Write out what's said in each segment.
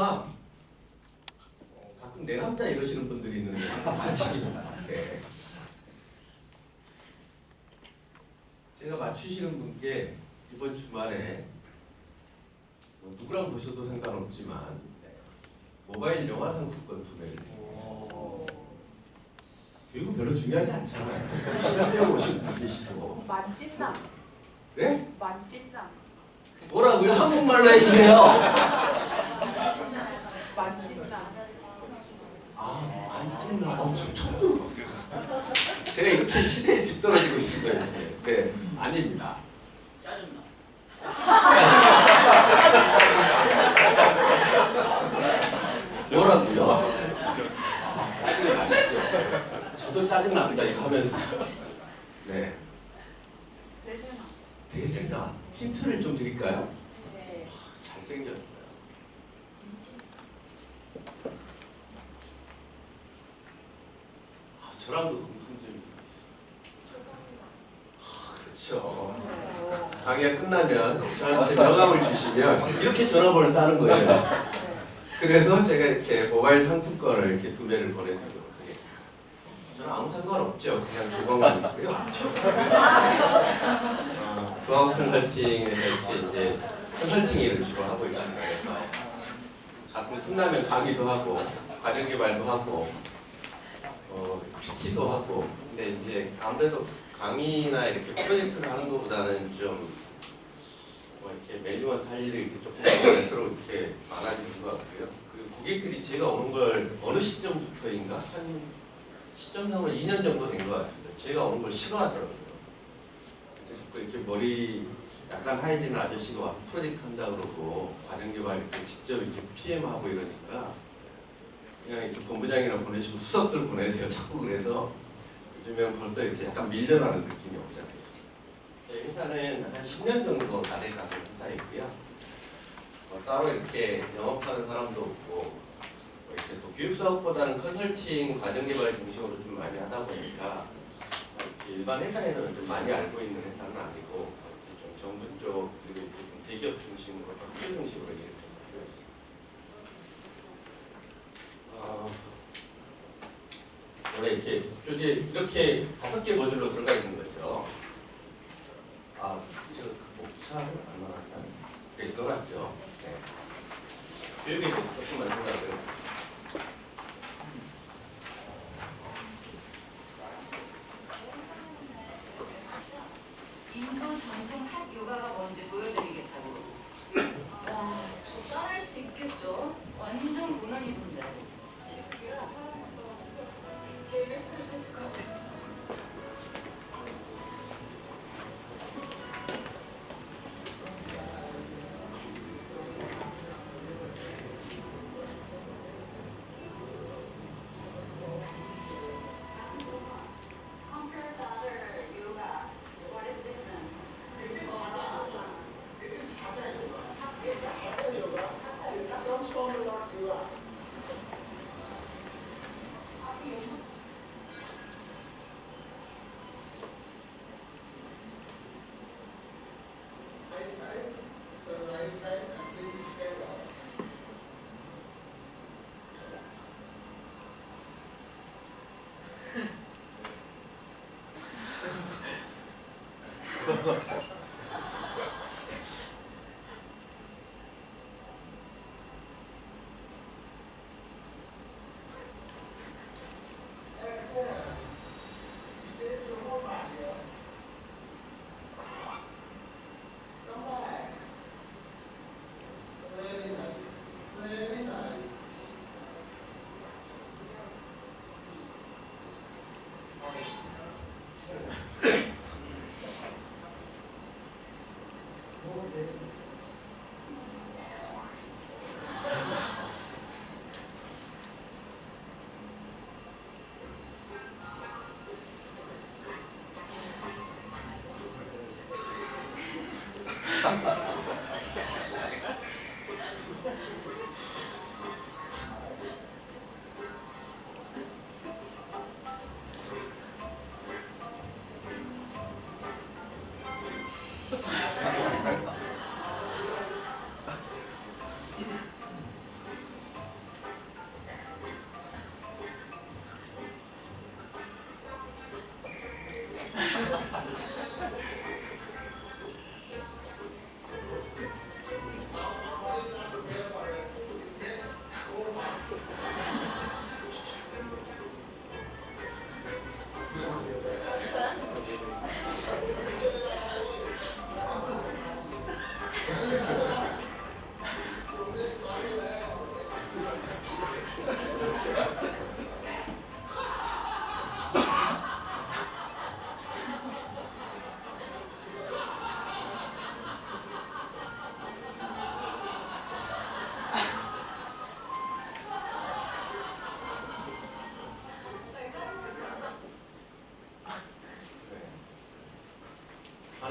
누나 가끔 내 남자 이러시는 분들이 있는데 아직입니다. 네. 제가 맞추시는 분께 이번 주말에 뭐 누구랑 보셔도 상관없지만 모바일 영화 상품권 2매를 드리겠습니다. 교육은 별로 중요하지 않잖아요. 시간 내고 오신 분 계시고. 만찢남. 네? 만찢남. 뭐라고요? 한국말로 해주세요. 만찢남. 아, 만찢남. 처음 들어봤어요. 제가 이렇게 시대에 뒤떨어지고 있습니다. 네, 아닙니다. 짜증나. 뭐라고요? 짜증이 나시죠? 저도 짜증납니다. 이거 하면. 네. 대세남. 대세나 힌트를 좀 드릴까요? 네. 잘생겼어요. 저랑도 공통점이 있어요. 그렇죠. 강의가 끝나면 저한테 명함을 주시면 이렇게 전화번호를 따는 거예요. 그래서 제가 이렇게 모바일 상품권을 이렇게 2매를 보내드리도록 하겠습니다. 저는 아무 상관없죠. 그냥 조건만 있고요. 부하우 컨설팅에서 이렇게 이제 컨설팅 일을 주로 하고 있습니다. 그래서 가끔 끝나면 강의도 하고 과정 개발도 하고 PT도 하고. 근데 이제 아무래도 강의나 이렇게 프로젝트를 하는 것보다는 좀 뭐 이렇게 매뉴얼 할 일이 이렇게 조금 이렇게 많아지는 것 같고요. 그리고 고객들이 제가 오는 걸 어느 시점부터인가 한 시점상으로 2년 정도 된 것 같습니다. 제가 오는 걸 싫어하더라고요. 자꾸 이렇게 머리 약간 하얘지는 아저씨가 와서 프로젝트 한다 그러고 과정 개발 이렇게 직접 이렇게 PM하고 이러니까 그냥 이렇게 본부장이랑 보내시고 수석들 보내세요. 자꾸 그래서 요즘엔 벌써 이렇게 약간 밀려나는 느낌이 오잖아요. 저희 회사는 한 10년 정도 다 돼가는 회사이고요. 따로 이렇게 영업하는 사람도 없고 이렇게 또 교육 사업보다는 컨설팅 과정 개발 중심으로 좀 많이 하다 보니까 일반 회사에서는 좀 많이 알고 있는 회사는 아니고 좀 정부 쪽 그리고 이렇게 좀 대기업 중심으로 학교 중심으로 이렇게 하고 있습니다. 원래 이렇게 이렇게 5개 모듈로 들어가 있는 거죠. 제가 그 목차를 안 나왔나? 네, 들어갔죠. 네. 교육에 대해서 조금만 생각을. 인도 전통 핫 요가가 뭔지 보여드리겠다고. 와, 저 따라할 수 있겠죠? 완전 고난이던데. 기술이라 계획을 쓸 수 있을 것 같아요.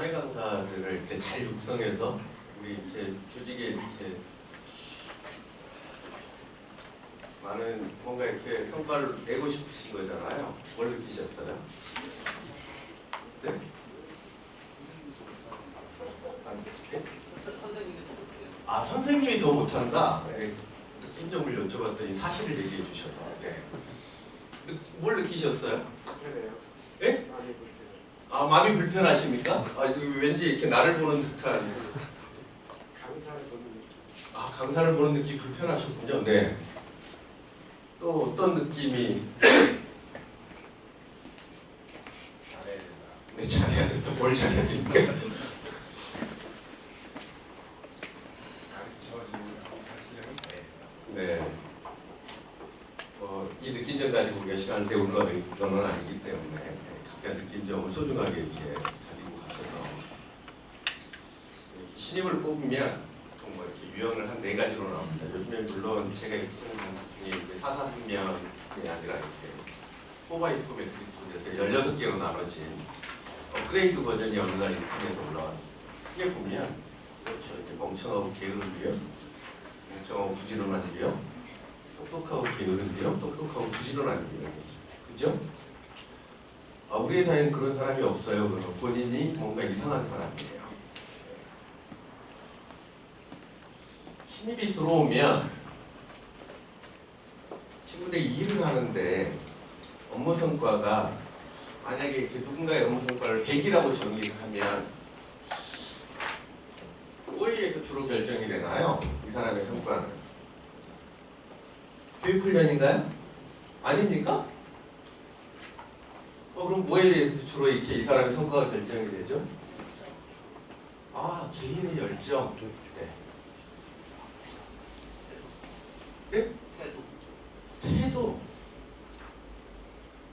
사내 강사들을 이렇게 잘 육성해서 우리 이렇게 조직에 이렇게 많은 뭔가 이렇게 성과를 내고 싶으신 거잖아요. 뭘 느끼셨어요? 네? 아, 선생님이 더 못한다? 네. 느낀 점을 여쭤봤더니 사실을 얘기해 주셔서. 네. 뭘 느끼셨어요? 예? 아, 마음이 불편하십니까? 아, 이거 왠지 이렇게 나를 보는 듯한. 아, 강사를 보는 느낌이 불편하셨군요. 네. 또 어떤 느낌이? 네, 잘해야 된다. 뭘 잘해야 됩니까? 네. 이 느낀 점 가지고 우리가 시간을 때울 거는 아니기 때문에 각자 느낀 점을 소중하게 이렇게 가지고 가셔서 신입을 뽑으면 뭐 이렇게 유형을 한 4가지로 나옵니다. 요즘에 물론 제가 쓰는 방식 중에 이제 4-4-3면이 아니라 이렇게 4x4 매트릭스 16개로 나눠진 업그레이드 버전이 어느 날 인터넷에 올라왔어요. 크게 보면 그렇죠. 이제 멍청하고 게으른 유형, 멍청하고 부지런한 유형, 똑똑하고 게으른 유형, 똑똑하고 부지런한 유형이 있습니다. 그죠? 아, 우리 회사에는 그런 사람이 없어요. 그러면 본인이 뭔가 이상한 사람이에요. 신입이 들어오면 친구들이 일을 하는데 업무 성과가 만약에 이렇게 누군가의 업무 성과를 100이라고 정의를 하면 뭐에 의해서 주로 결정이 되나요? 이 사람의 성과는 교육훈련인가요? 아닙니까? 그럼 뭐에 의해서 주로 이렇게 이 사람의 성과가 결정이 되죠? 아, 개인의 열정. 네. 네? 태도.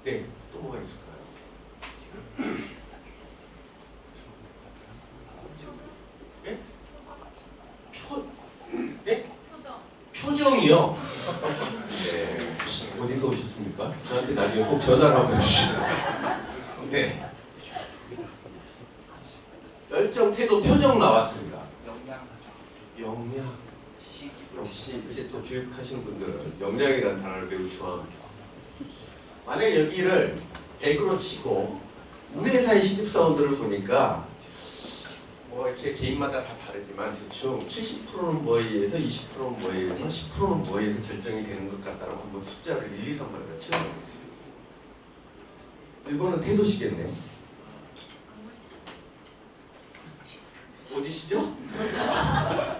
네, 또 뭐가 있을까요? 네? 네? 표정이요? 네. 어디서 오셨습니까? 저한테 나중에 꼭 전화를 한번 주시죠. 네. 열정, 태도, 표정 나왔습니다. 역량. 역시 이렇게 또 교육하시는 분들은 역량이라는 단어를 매우 좋아합니다. 만약에 여기를 100으로 치고 우리 회사의 신입사원들을 보니까 뭐 이렇게 개인마다 다 다르지만 대충 70%는 뭐에 의해서 20%는 뭐에 의해서 10%는 뭐에 의해서 결정이 되는 것 같다라고 한번 숫자를 1, 2, 3번에다 채워보겠습니다. 1번은 태도시겠네요. 어디시죠?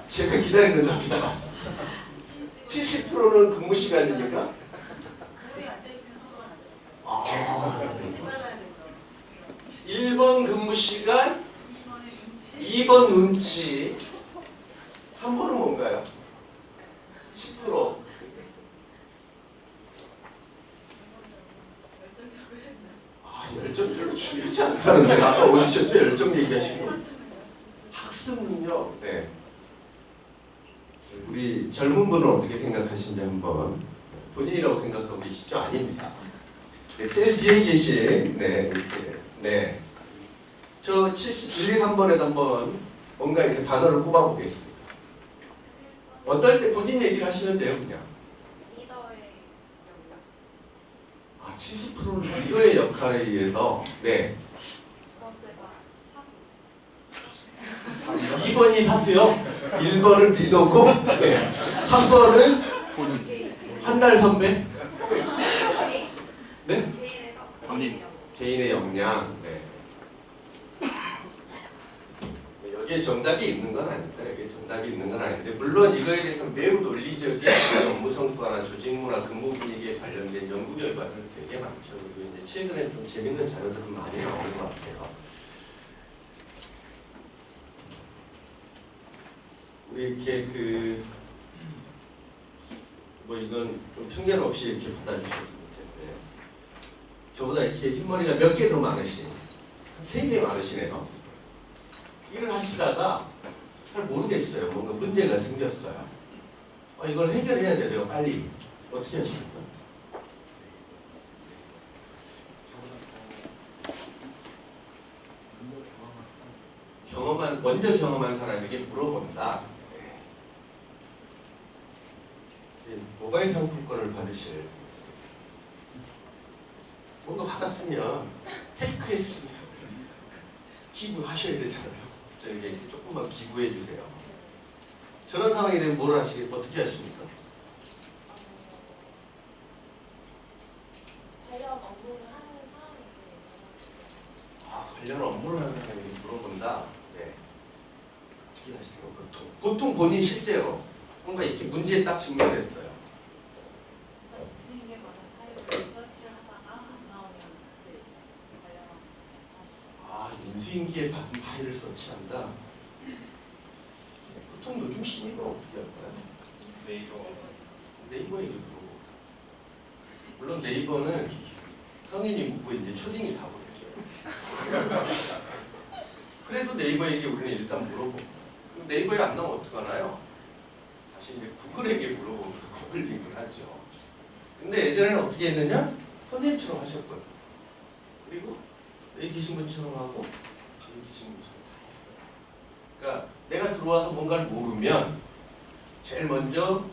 제가 기다리는 답이 나왔습니다. 70%는 근무 시간이니까? 아, 1번 근무 시간, 2번 눈치, 3번은 뭔가요? 10%. 아, 열정 별로 중요하지 않다는데 아까 오디션 때 열정 얘기하시고 학습 능력. 네. 우리 젊은 분은 어떻게 생각하시는지 한번 본인이라고 생각하고 계시죠? 아닙니다. 네, 제일 뒤에 계신 이렇게 저 71, 2, 3번에도 한번 뭔가 이렇게 단어를 꼽아보겠습니다. 어떨 때 본인 얘기를 하시면 돼요, 그냥. 리더의 역량. 아, 70%는 리더의 역할에 의해서 두 번째가 사수. 2번이 사수요. 1번은 리더고 3번은 한 달 선배. 네? 개인의 역량. 네. 여기에 정답이 있는 건 아닙니다. 여기에 정답이 있는 건 아닌데 물론 이거에 대해서 매우 논리적인 업무 성과나 조직 문화, 근무 분위기에 관련된 연구 결과들이 되게 많죠. 그리고 이제 최근에 좀 재밌는 자료들은 많이 나오는 것 같아요. 우리 이렇게 뭐 이건 좀 편견 없이 이렇게 받아주셨으면 좋겠는데 저보다 이렇게 흰머리가 몇 개 더 많으신, 3개 많으시네요. 일을 하시다가 잘 모르겠어요. 뭔가 문제가 생겼어요. 이걸 해결해야 돼요. 빨리. 어떻게 하십니까? 먼저 경험한 사람에게 물어본다. 네. 모바일 상품권을 받으실 뭔가 받았으면 테이크했으면 기부하셔야 되잖아요. 저에게 조금만 기부해 주세요. 저런 상황이 되면 뭘 어떻게 하십니까? 관련 업무를 하는 사람에게 관련 업무를 하는 사람에게 물어본다. 네. 어떻게 하시나요? 보통 본인 실제로 뭔가 이렇게 문제에 딱 직면했어요. 인수인계 관련 파일을 서치를 하다가 나오면 그때 관련 인수인계에 받은 파일을 서치한다. 보통 요즘 신입은 어떻게 할까요? 네이버에 들어오고. 물론 네이버는 성인이 묻고 이제 초딩이 다 보겠죠. 그래도 네이버에게 우리는 일단 물어보고, 그럼 네이버에 안 나오면 어떡하나요? 다시 이제 구글에게 물어보면 구글 링크를 하죠. 근데 예전에는 어떻게 했느냐? 선생님처럼 하셨거든요. 그리고 여기 계신 분처럼 하고 여기 계신 분처럼 다 했어요. 그러니까 내가 들어와서 뭔가를 모르면 제일 먼저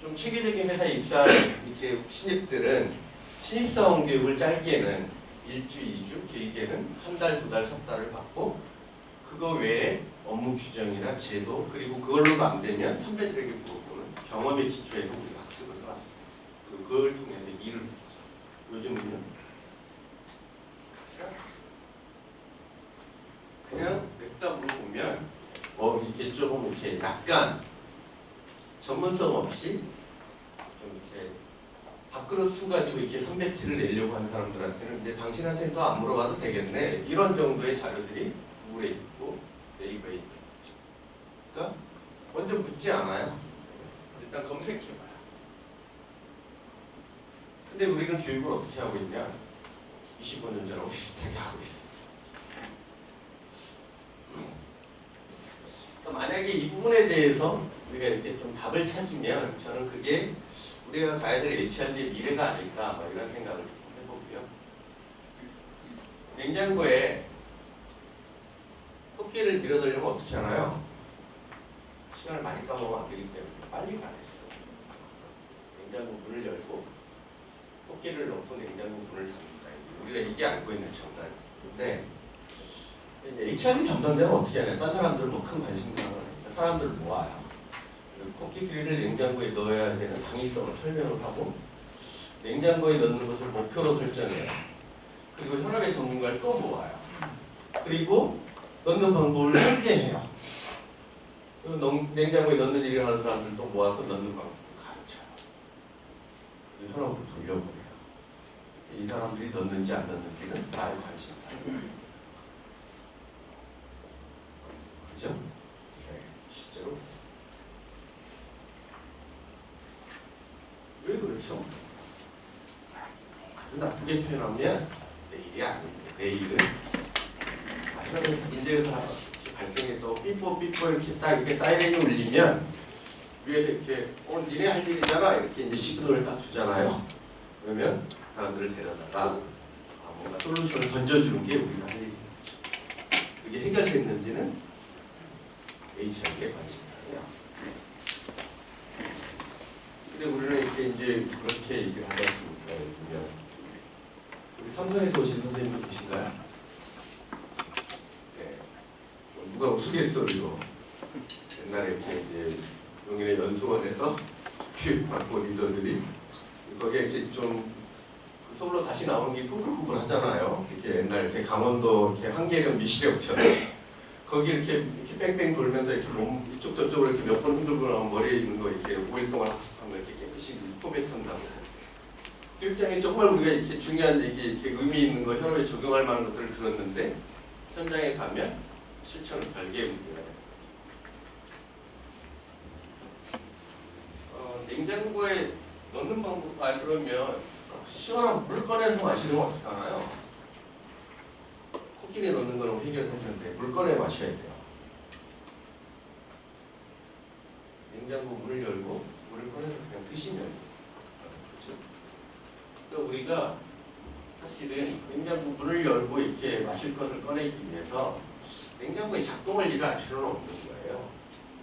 좀 체계적인 회사에 입사한 이렇게 신입들은 신입사원 교육을 짧게는 1주, 2주, 길게는 한 달, 2달, 3달을 받고 그거 외에 업무 규정이나 제도 그리고 그걸로도 안 되면 선배들에게 물어보는 경험의 기초에도 우리가 학습을 해왔어요. 그걸 통해서 일을 했죠. 요즘은요 그냥 냅다 물어보면 이게 조금 이렇게 약간 전문성 없이 좀 이렇게 밥그릇 수 가지고 이렇게 선배 티를 내려고 하는 사람들한테는 이제 당신한테는 더 안 물어봐도 되겠네 이런 정도의 자료들이 구글에 있고 네이버에 있고 그러니까 먼저 묻지 않아요. 일단 검색해봐요. 근데 우리는 교육을 어떻게 하고 있냐? 25년 전하고 비슷하게 하고 있어요. 만약에 이 부분에 대해서 우리가 이렇게 좀 답을 찾으면 저는 그게 우리가 가야 될 HRD의 미래가 아닐까 뭐 이런 생각을 좀 해보고요. 냉장고에 토끼를 밀어넣으려면 어떻게 하나요? 시간을 많이 까먹으면 안 되기 때문에 빨리 가겠어요. 냉장고 문을 열고 토끼를 넣고 냉장고 문을 잠근다. 우리가 이게 알고 있는 정답인데 HRD 담당자는 어떻게 하냐? 딴 사람들 뭐 큰 관심도 안 하니까 사람들을 모아요. 토끼끼리를 냉장고에 넣어야 되는 당위성을 설명을 하고 냉장고에 넣는 것을 목표로 설정해요. 그리고 현업의 전문가를 또 모아요. 그리고 넣는 방법을 설계해요. 그리고 냉장고에 넣는 일을 하는 사람들도 모아서 넣는 방법을 가르쳐요. 그리고 현업으로 돌려보내요. 이 사람들이 넣는지 안 넣는지는 나의 관심사예요. 그죠? 네, 실제로 왜 그렇죠? 아주 나쁘게 표현하면 내일이 아닙니다. 내일은 현업의 문제가 발생해도 삐뽀 이렇게 딱 이렇게 사이렌이 울리면 위에서 이렇게 니네 할 일이잖아 이렇게 이제 시그널을 딱 주잖아요. 그러면 사람들을 데려다가 뭔가 솔루션을 던져주는 게 우리가 할 일이죠. 그게 해결됐는지는 HR에 관심이에요. 근데 우리는 이렇게 이제 그렇게 얘기를 하다 보니까 우리 삼성에서 오신 선생님도 계신가요? 네. 누가 우스겠어 이거. 옛날에 이렇게 이제 용인의 연수원에서 교육받고 리더들이 거기에 이렇게 좀 서울로 다시 나오는 게 꾸불꾸불하잖아요. 이렇게 옛날 이렇게 강원도 이렇게 한계령 미시령처럼 거기 이렇게 뺑뺑 돌면서 이렇게 몸 이쪽 저쪽으로 이렇게 몇 번 흔들고 나면 머리에 있는 거 이렇게 5일 동안 학습한 거 이렇게 깨끗이 포맷한다고. 교육장에 정말 우리가 이렇게 중요한 얘기, 이렇게 의미 있는 거, 현업에 적용할 만한 것들을 들었는데 현장에 가면 실천은 별개의 문제가 돼요. 냉장고에 넣는 방법, 그러면 시원한 물 꺼내서 마시면 어떡하나요? 코끼리 넣는 거는 해결해주는데 물 꺼내 마셔야 돼요. 냉장고 문을 열고 물을 꺼내서 그냥 드시면 돼요. 그렇죠? 그러니까 우리가 사실은 냉장고 문을 열고 이렇게 마실 것을 꺼내기 위해서 냉장고의 작동을 일을 알 필요는 없는 거예요.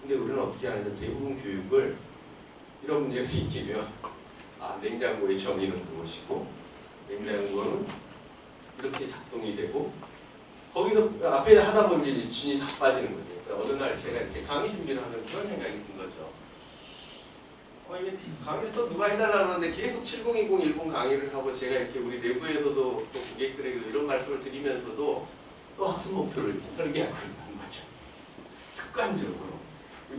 근데 우리는 어떻게 하냐면 대부분 교육을 이런 문제가 생기면 냉장고의 정의는 무엇이고 냉장고는 이렇게 작동이 되고 거기서 앞에 하다 보면 이제 진이 다 빠지는 거죠. 그러니까 어느 날 제가 이렇게 강의 준비를 하는 그런 생각이 든 거죠. 이게 강의를 또 누가 해달라고 하는데 계속 7020, 10 강의를 하고 제가 이렇게 우리 내부에서도 또 고객들에게도 이런 말씀을 드리면서도 또 학습 목표를 설계하고 있는 거죠. 습관적으로.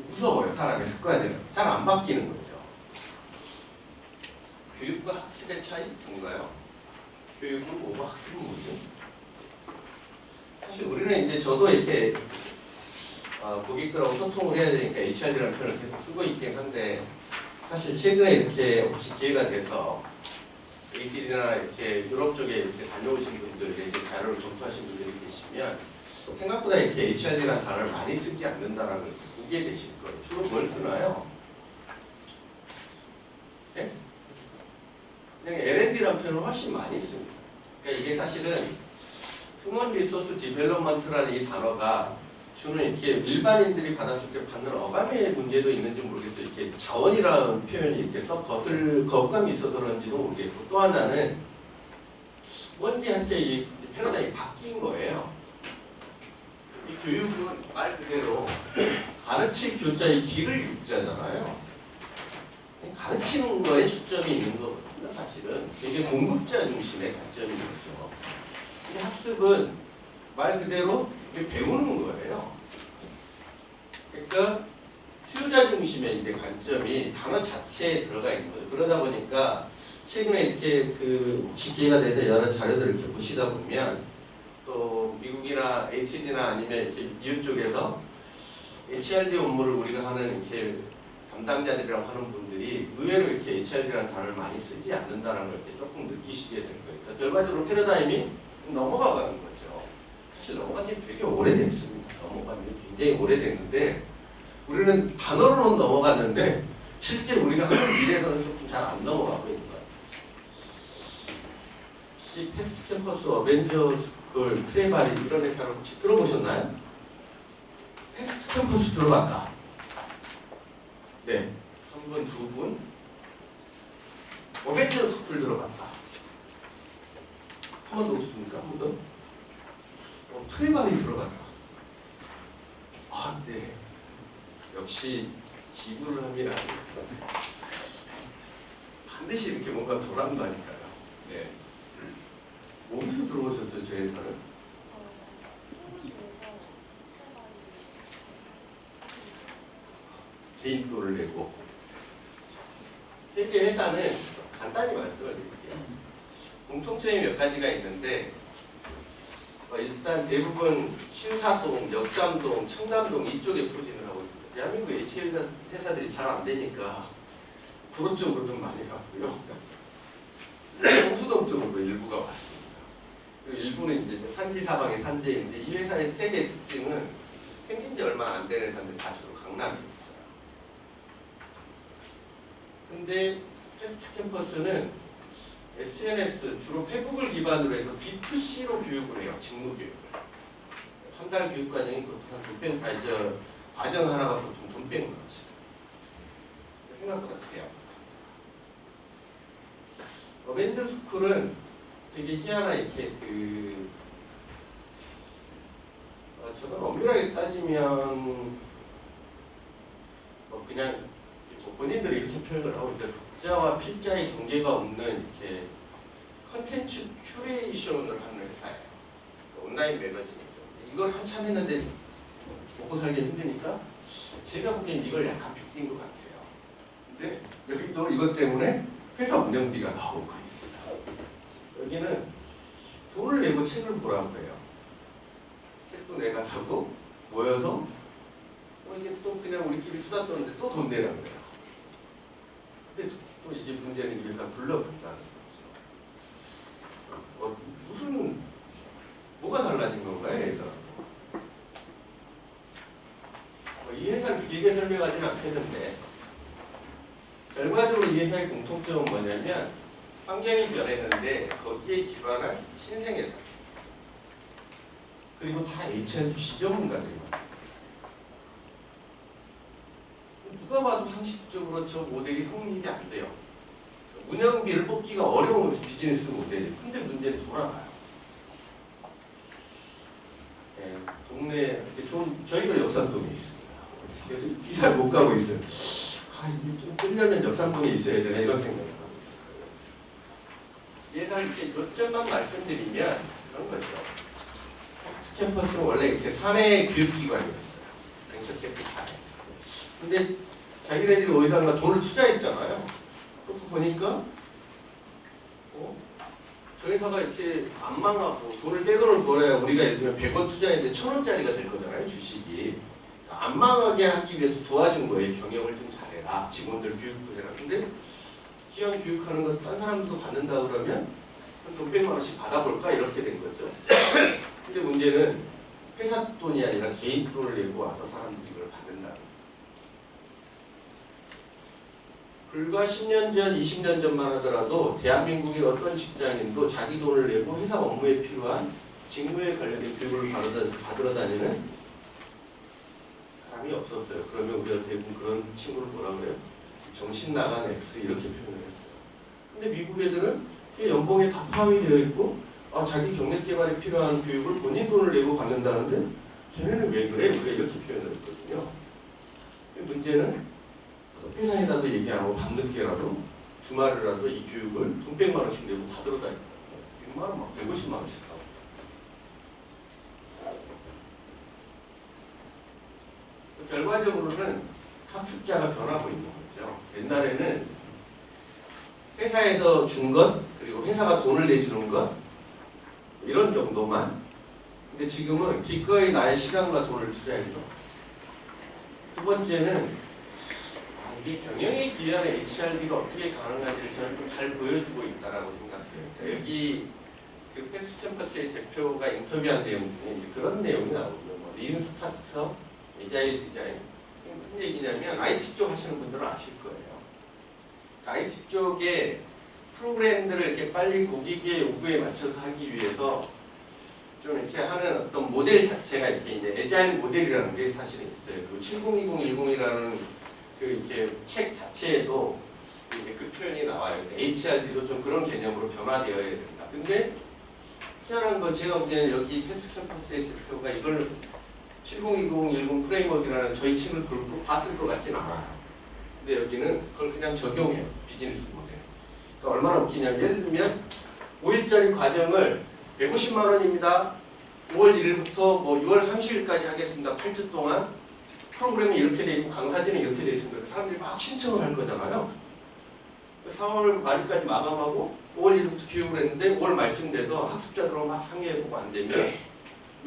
무서워요. 사람의 습관이 잘 안 바뀌는 거죠. 교육과 학습의 차이 뭔가요? 교육은 뭐고 학습은 뭐죠? 사실 우리는 이제 저도 이렇게 고객들하고 소통을 해야 되니까 HR이라는 표현을 계속 쓰고 있긴 한데 사실 최근에 이렇게 혹시 기회가 돼서 ATD나 이렇게 유럽 쪽에 이렇게 다녀오신 분들, 이렇게 자료를 검토하신 분들이 계시면 생각보다 이렇게 HR이라는 단어를 많이 쓰지 않는다라는 걸 보게 되실 거예요. 주로 뭘 쓰나요? 네? 그냥 L&D라는 표현을 훨씬 많이 씁니다. 그러니까 이게 사실은 휴먼 리소스 디벨롭먼트라는 이 단어가 주는 이렇게 일반인들이 받았을 때 받는 어감의 문제도 있는지 모르겠어요. 이렇게 자원이라는 표현이 이렇게 썩 거부감이 있어서 그런지도 모르겠고 또 하나는 뭔지 한테 이 패러다임이 바뀐 거예요. 이 교육은 말 그대로 가르칠 교자의 기를 육자잖아요. 가르치는 거에 초점이 있는 거거든요. 사실은 되게 공급자 중심의 관점인 거죠. 근데 학습은 말 그대로 배우는 거예요. 그러니까 수요자 중심의 이제 관점이 단어 자체에 들어가 있는 거죠. 그러다 보니까 최근에 이렇게 혹시 기회가 돼서 여러 자료들을 이렇게 보시다 보면 또 미국이나 ATD나 아니면 이렇게 미국 쪽에서 HRD 업무를 우리가 하는 이렇게 담당자들이라고 하는 분들이 의외로 이렇게 HRD라는 단어를 많이 쓰지 않는다는 걸 이렇게 조금 느끼시게 될 거예요. 그러니까 결과적으로 패러다임이 넘어가는 거죠. 사실 넘어간 지 되게 오래됐습니다. 넘어간 지 굉장히 오래됐는데 우리는 단어로는 넘어갔는데 실제 우리가 하는 일에서는 조금 잘 안 넘어가고 있는 거예요. 혹시 패스트 캠퍼스 어벤져스 트레바리 이런 회사를 혹시 들어보셨나요? 패스트 캠퍼스 들어봤다. 네, 한 분, 두 분. 어벤져스 스쿨 들어봤다. 한 번도 없습니까? 한 번 더? 트레바리 들어봤다. 네. 역시 기부를 하면 안 됐어. 반드시 이렇게 뭔가 돌아간다니까요. 네. 어디서 들어오셨어요, 저 회사는? 친구 중에서 개인 돈을 내고. 세계 회사는 간단히 말씀을 드릴게요. 공통점이 몇 가지가 있는데 일단 대부분 신사동, 역삼동, 청담동 이쪽에 포진을 하고 있습니다. 대한민국 HL 회사들이 잘 안 되니까 그런 쪽으로 좀 많이 갔고요. 성수동 쪽으로 일부가 왔습니다. 그리고 일부는 이제 산지 사방의 산지인데 이 회사의 세계 특징은 생긴 지 얼마 안 되는 회사들 다 주로 강남에 있어요. 근데 패스트 캠퍼스는 SNS 주로 페북을 기반으로 해서 B2C로 교육을 해요. 직무 교육을. 한 달 교육 과정이 보통 한 과정 하나가 보통 돈 빼는 거지. 생각보다 그래요. 어벤져 스쿨은 되게 희한하게 이렇게 저는 엄밀하게 따지면 그냥 본인들이 이렇게 표현을 하고 있는데 독자와 필자의 경계가 없는 이렇게 컨텐츠 큐레이션을 하는 회사예요. 온라인 매거진이죠. 이걸 한참 했는데 먹고 살기 힘드니까 제가 보기엔 이걸 약간 빗긴 것 같아요. 근데 여기도 이것 때문에 회사 운영비가 나오고 있어요. 여기는 돈을 내고 책을 보라고 해요. 책도 내가 사고 모여서 이게 또 그냥 우리끼리 수다 떠는데 또 돈 내라고 해요. 근데 또 이게 문제는 이 회사 불러간다는 거죠. 뭐가 달라진 건가요, 얘가? 이 회사는 길게 설명하지는 않겠는데 결과적으로 이 회사의 공통점은 뭐냐면 환경이 변했는데 거기에 기반한 신생회사. 그리고 다 HR 비전문가들이에요. 누가 봐도 상식적으로 저 모델이 성립이 안 돼요. 운영비를 뽑기가 어려운 비즈니스 모델이에요. 근데 문제는 돌아가요. 네, 동네 저희가 역삼동에 있습니다. 그래서 이사를 못 가고 있어요. 아, 이게 좀 끌려면 역삼동에 있어야 되나 이런 생각을 하고 있어요. 예산 이렇게 몇 점만 말씀드리면 그런 거죠. 캠퍼스는 원래 이렇게 사내 교육기관이었어요. 벤처 캐피탈. 근데 자기네들이 어디다가 돈을 투자했잖아요. 그렇고 보니까 저 회사가 이렇게 안 망하고 돈을 떼돈을 벌어야 우리가 예를 들면 100원 투자했는데 1000원짜리가 될 거잖아요. 주식이. 안 망하게 하기 위해서 도와준 거예요. 경영을 좀 잘해라. 직원들 교육도 해라. 근데 기왕 교육하는 거 딴 사람도 받는다 그러면 한 돈 100만 원씩 받아볼까? 이렇게 된 거죠. 근데 문제는 회사 돈이 아니라 개인 돈을 내고 와서 사람들이 이걸 받는다. 불과 10년 전, 20년 전만 하더라도 대한민국의 어떤 직장인도 자기 돈을 내고 회사 업무에 필요한 직무에 관련된 교육을 받으러 다니는 사람이 없었어요. 그러면 우리가 대부분 그런 친구를 뭐라 그래요? 정신 나간 X 이렇게 표현을 했어요. 근데 미국 애들은 연봉에 다 포함이 되어 있고 자기 경력 개발에 필요한 교육을 본인 돈을 내고 받는다는데 걔네는 왜 그래? 우리가 이렇게 표현을 했거든요. 문제는 회사에다도 얘기 안 하고 밤늦게라도 주말이라도 이 교육을 돈 100만 원씩 내고 받으러 다니고 100만 원 막 150만 원씩 하고 결과적으로는 학습자가 변하고 있는 거죠. 옛날에는 회사에서 준 것 그리고 회사가 돈을 내주는 것 이런 정도만. 근데 지금은 기꺼이 나의 시간과 돈을 투자해줘. 두 번째는 이 경영에 기여한 HRD가 어떻게 가능한지를 저는 좀 잘 보여주고 있다라고 생각해요. 그러니까 여기 그 패스 캠퍼스의 대표가 인터뷰한 내용 중에 그런 내용이 나오고요. 린 스타트업, 에자일 디자인. 무슨 얘기냐면 IT 쪽 하시는 분들은 아실 거예요. IT 쪽에 프로그램들을 이렇게 빨리 고객의 요구에 맞춰서 하기 위해서 좀 이렇게 하는 어떤 모델 자체가 이렇게 이제 에자일 모델이라는 게 사실은 있어요. 그리고 702010이라는 그 이렇게 책 자체에도 이제 그 표현이 나와요. HRD도 좀 그런 개념으로 변화되어야 된다. 근데 희한한 건 제가 볼 때는 여기 패스 캠퍼스의 대표가 이걸 702010 프레임워크라는 저희 책을 봤을 것 같진 않아요. 근데 여기는 그걸 그냥 적용해요. 비즈니스 모델. 그러니까 얼마나 웃기냐면 예를 들면 5일짜리 과정을 150만 원입니다. 5월 1일부터 뭐 6월 30일까지 하겠습니다. 8주 동안 프로그램이 이렇게 돼 있고 강사진이 이렇게 돼 있으면 사람들이 막 신청을 할 거잖아요. 4월 말일까지 마감하고 5월 1일부터 교육을 했는데 5월 말쯤 돼서 학습자들하고 막 상의해보고 안 되면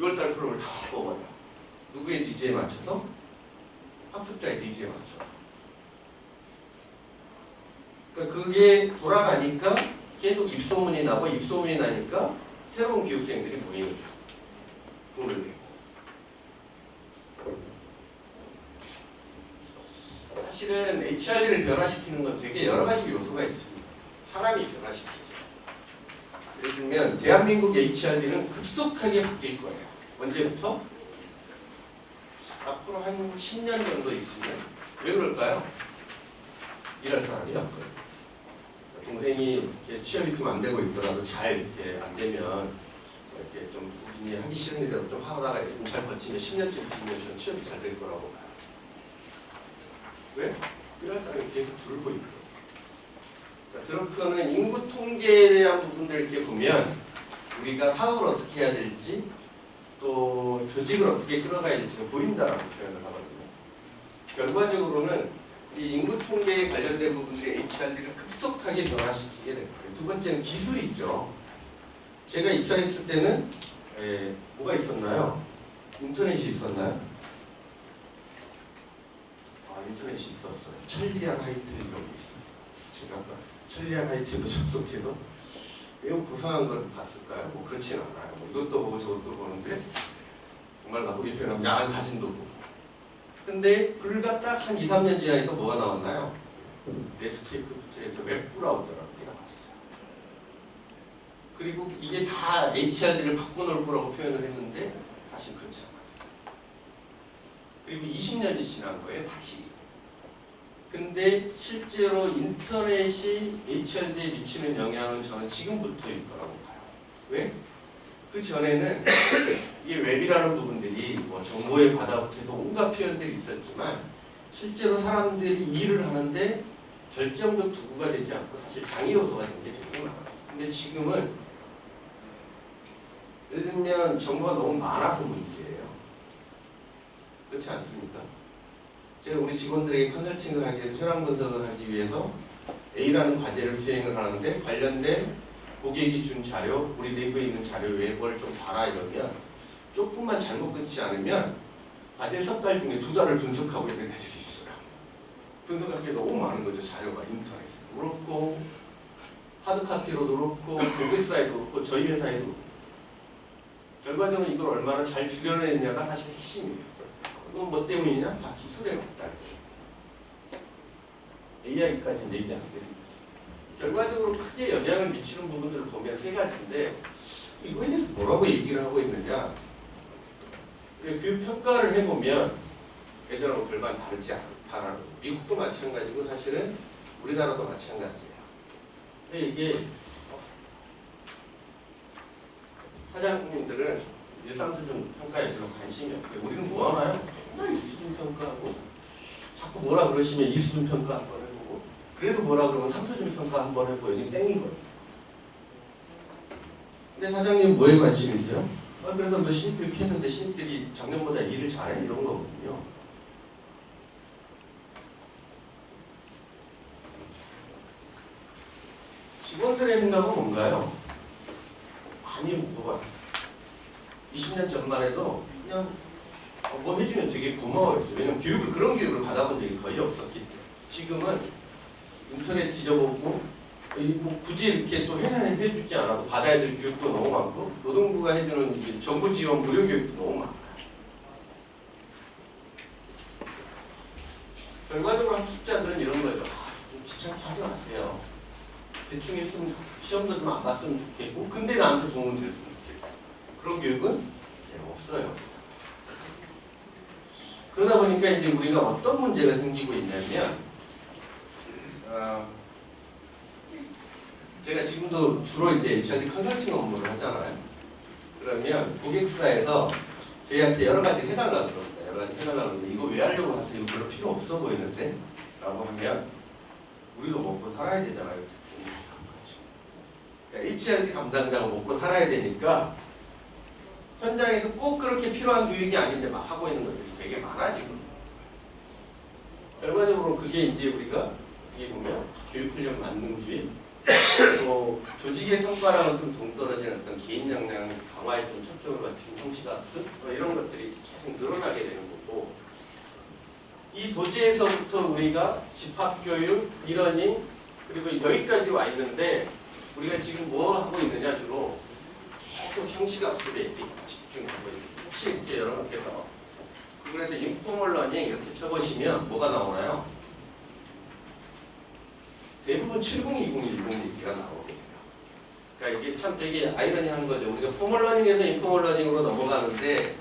6월달 프로그램을 다 뽑아요. 누구의 니즈에 맞춰서? 학습자의 니즈에 맞춰서. 그러니까 그게 돌아가니까 계속 입소문이 나고 입소문이 나니까 새로운 교육생들이 모이는 거예요. 돈을 내고. 사실은 HRD를 변화시키는 건 되게 여러 가지 요소가 있습니다. 사람이 변화시키죠. 예를 들면 대한민국 HRD는 급속하게 바뀔 거예요. 언제부터? 앞으로 한 10년 정도 있으면. 왜 그럴까요? 일할 사람이 없거든요. 동생이 이렇게 취업이 좀 안 되고 있더라도 잘 이렇게 안 되면 이렇게 좀 본인이 하기 싫은 일이라도 좀 하다가 좀 잘 버티면 10년쯤 뒤면 전 취업이 잘 될 거라고 봐요. 왜? 일할 사람이 계속 줄고 있고. 그러니까 드러크는 인구 통계에 대한 부분들을 이렇게 보면 우리가 사업을 어떻게 해야 될지 또 조직을 어떻게 끌어가야 될지 보인다라고 표현을 하거든요. 결과적으로는 이 인구 통계에 관련된 부분들이 HRD를 급속하게 변화시키게 될 거예요. 두 번째는 기술이 있죠. 제가 입사했을 때는 뭐가 있었나요? 인터넷이 있었나요? 인터넷이 있었어요. 천리안 하이텔 이런 게 있었어요. 제가 천리안 하이텔로 접속해도 매우 고상한 걸 봤을까요? 뭐 그렇진 않아요. 뭐 이것도 보고 저것도 보는데 정말 나쁘게 표현하면 야한 사진도 보고. 근데 불과 딱 한 2, 3년 지나니까 뭐가 나왔나요? 네스케이프부터해서 웹브라우저라는 게 나왔어요. 그리고 이게 다 HRD를 바꿔놓을 거라고 표현을 했는데 사실 그렇지 않았어요. 그리고 20년이 지난 거예요, 다시. 근데 실제로 인터넷이 HRD에 미치는 영향은 저는 지금부터일 거라고 봐요. 왜? 그 전에는 이게 웹이라는 부분들이 뭐 정보의 바다부터 해서 온갖 표현들이 있었지만 실제로 사람들이 일을 하는데 결정적 도구가 되지 않고 사실 장애 요소가 된 게 되게 많았어요. 근데 지금은 예를 들면 정보가 너무 많아서 문제예요. 그렇지 않습니까? 제가 우리 직원들에게 컨설팅을 하기 위해서 현황 분석을 하기 위해서 A라는 과제를 수행을 하는데 관련된 고객이 준 자료, 우리 내부에 있는 자료 외에 뭘 좀 봐라 이러면 조금만 잘못 끊지 않으면 과제 석 달 중에 2달을 분석하고 있는 애들이 있어요. 분석할 게 너무 많은 거죠. 자료가 인터넷에도 그렇고 하드카피로도 그렇고 고객 사이도 그렇고 저희 회사에도 그렇고. 결과적으로 이걸 얼마나 잘 줄여냈냐가 사실 핵심이에요. 그건 뭐 때문이냐? 다 기술에 없다. AI까지 얘기 안 드립니다. 결과적으로 크게 영향을 미치는 부분들을 보면 세 가지인데 이거에 대해서 뭐라고 얘기를 하고 있느냐? 그 평가를 해보면 예전하고 별반 다르지 않다라는 거. 미국도 마찬가지고 사실은 우리나라도 마찬가지예요. 근데 이게 사장님들은 일상수준 평가에 별로 관심이 없어요. 우리는 뭐 하나요? 맨날 이수준 평가하고 자꾸 뭐라 그러시면 이수준 평가 한번 해보고 그래도 뭐라 그러면 3수준 평가 한번 해보고 이게 땡이거든요. 근데 사장님 뭐에 관심 있어요? 그래서 너 신입 이렇게 했는데 신입들이 작년보다 일을 잘해? 이런 거거든요. 직원들의 생각은 뭔가요? 많이 물어봤어요. 20년 전만 해도 그냥 뭐 해주면 되게 고마워했어요. 왜냐면 그런 교육을 받아본 적이 거의 없었기 때문에. 지금은 인터넷 뒤져보고 뭐 굳이 이렇게 또 회사에 해주지 않아도 받아야 될 교육도 너무 많고 노동부가 해주는 이제 정부 지원 무료 교육도 너무 많아요. 결과적으로 학습자들은 이런 거죠. 좀 귀찮게 하지 마세요. 대충 했으면 시험도 좀 안 봤으면 좋겠고 근데 나한테 도움을 드렸으면 좋겠고 그런 교육은 없어요. 그러다 보니까 이제 우리가 어떤 문제가 생기고 있냐면 제가 지금도 주로 이제 HRD 컨설팅 업무를 하잖아요. 그러면 고객사에서 저희한테 여러 가지 해달라고 그럽니다. 여러 가지 해달라고 그러는데 이거 왜 하려고 하세요? 이거 별로 필요 없어 보이는데? 라고 하면 우리도 먹고 살아야 되잖아요. 그러니까 HRD 담당자가 먹고 살아야 되니까 현장에서 꼭 그렇게 필요한 교육이 아닌데 막 하고 있는 것들이 되게 많아 지금. 결과적으로 그게 이제 우리가 여기 보면 교육훈련 만능주의 또 조직의 성과랑은 좀 동떨어지는 어떤 개인 역량 강화에 좀 초점을 맞춘 형식학습 이런 것들이 계속 늘어나게 되는 거고 이 도지에서부터 우리가 집합교육, 리러닝 그리고 여기까지 와 있는데 우리가 지금 뭐 하고 있느냐 주로 계속 형식학습에 집중하고 있는 혹시 이제 여러분께서 그래서 인포멀 러닝 이렇게 쳐보시면 뭐가 나오나요? 대부분 7020, 10얘기가 나오게 돼요. 그러니까 이게 참 되게 아이러니한 거죠. 우리가 포멀 러닝에서 인포멀 러닝으로 넘어가는데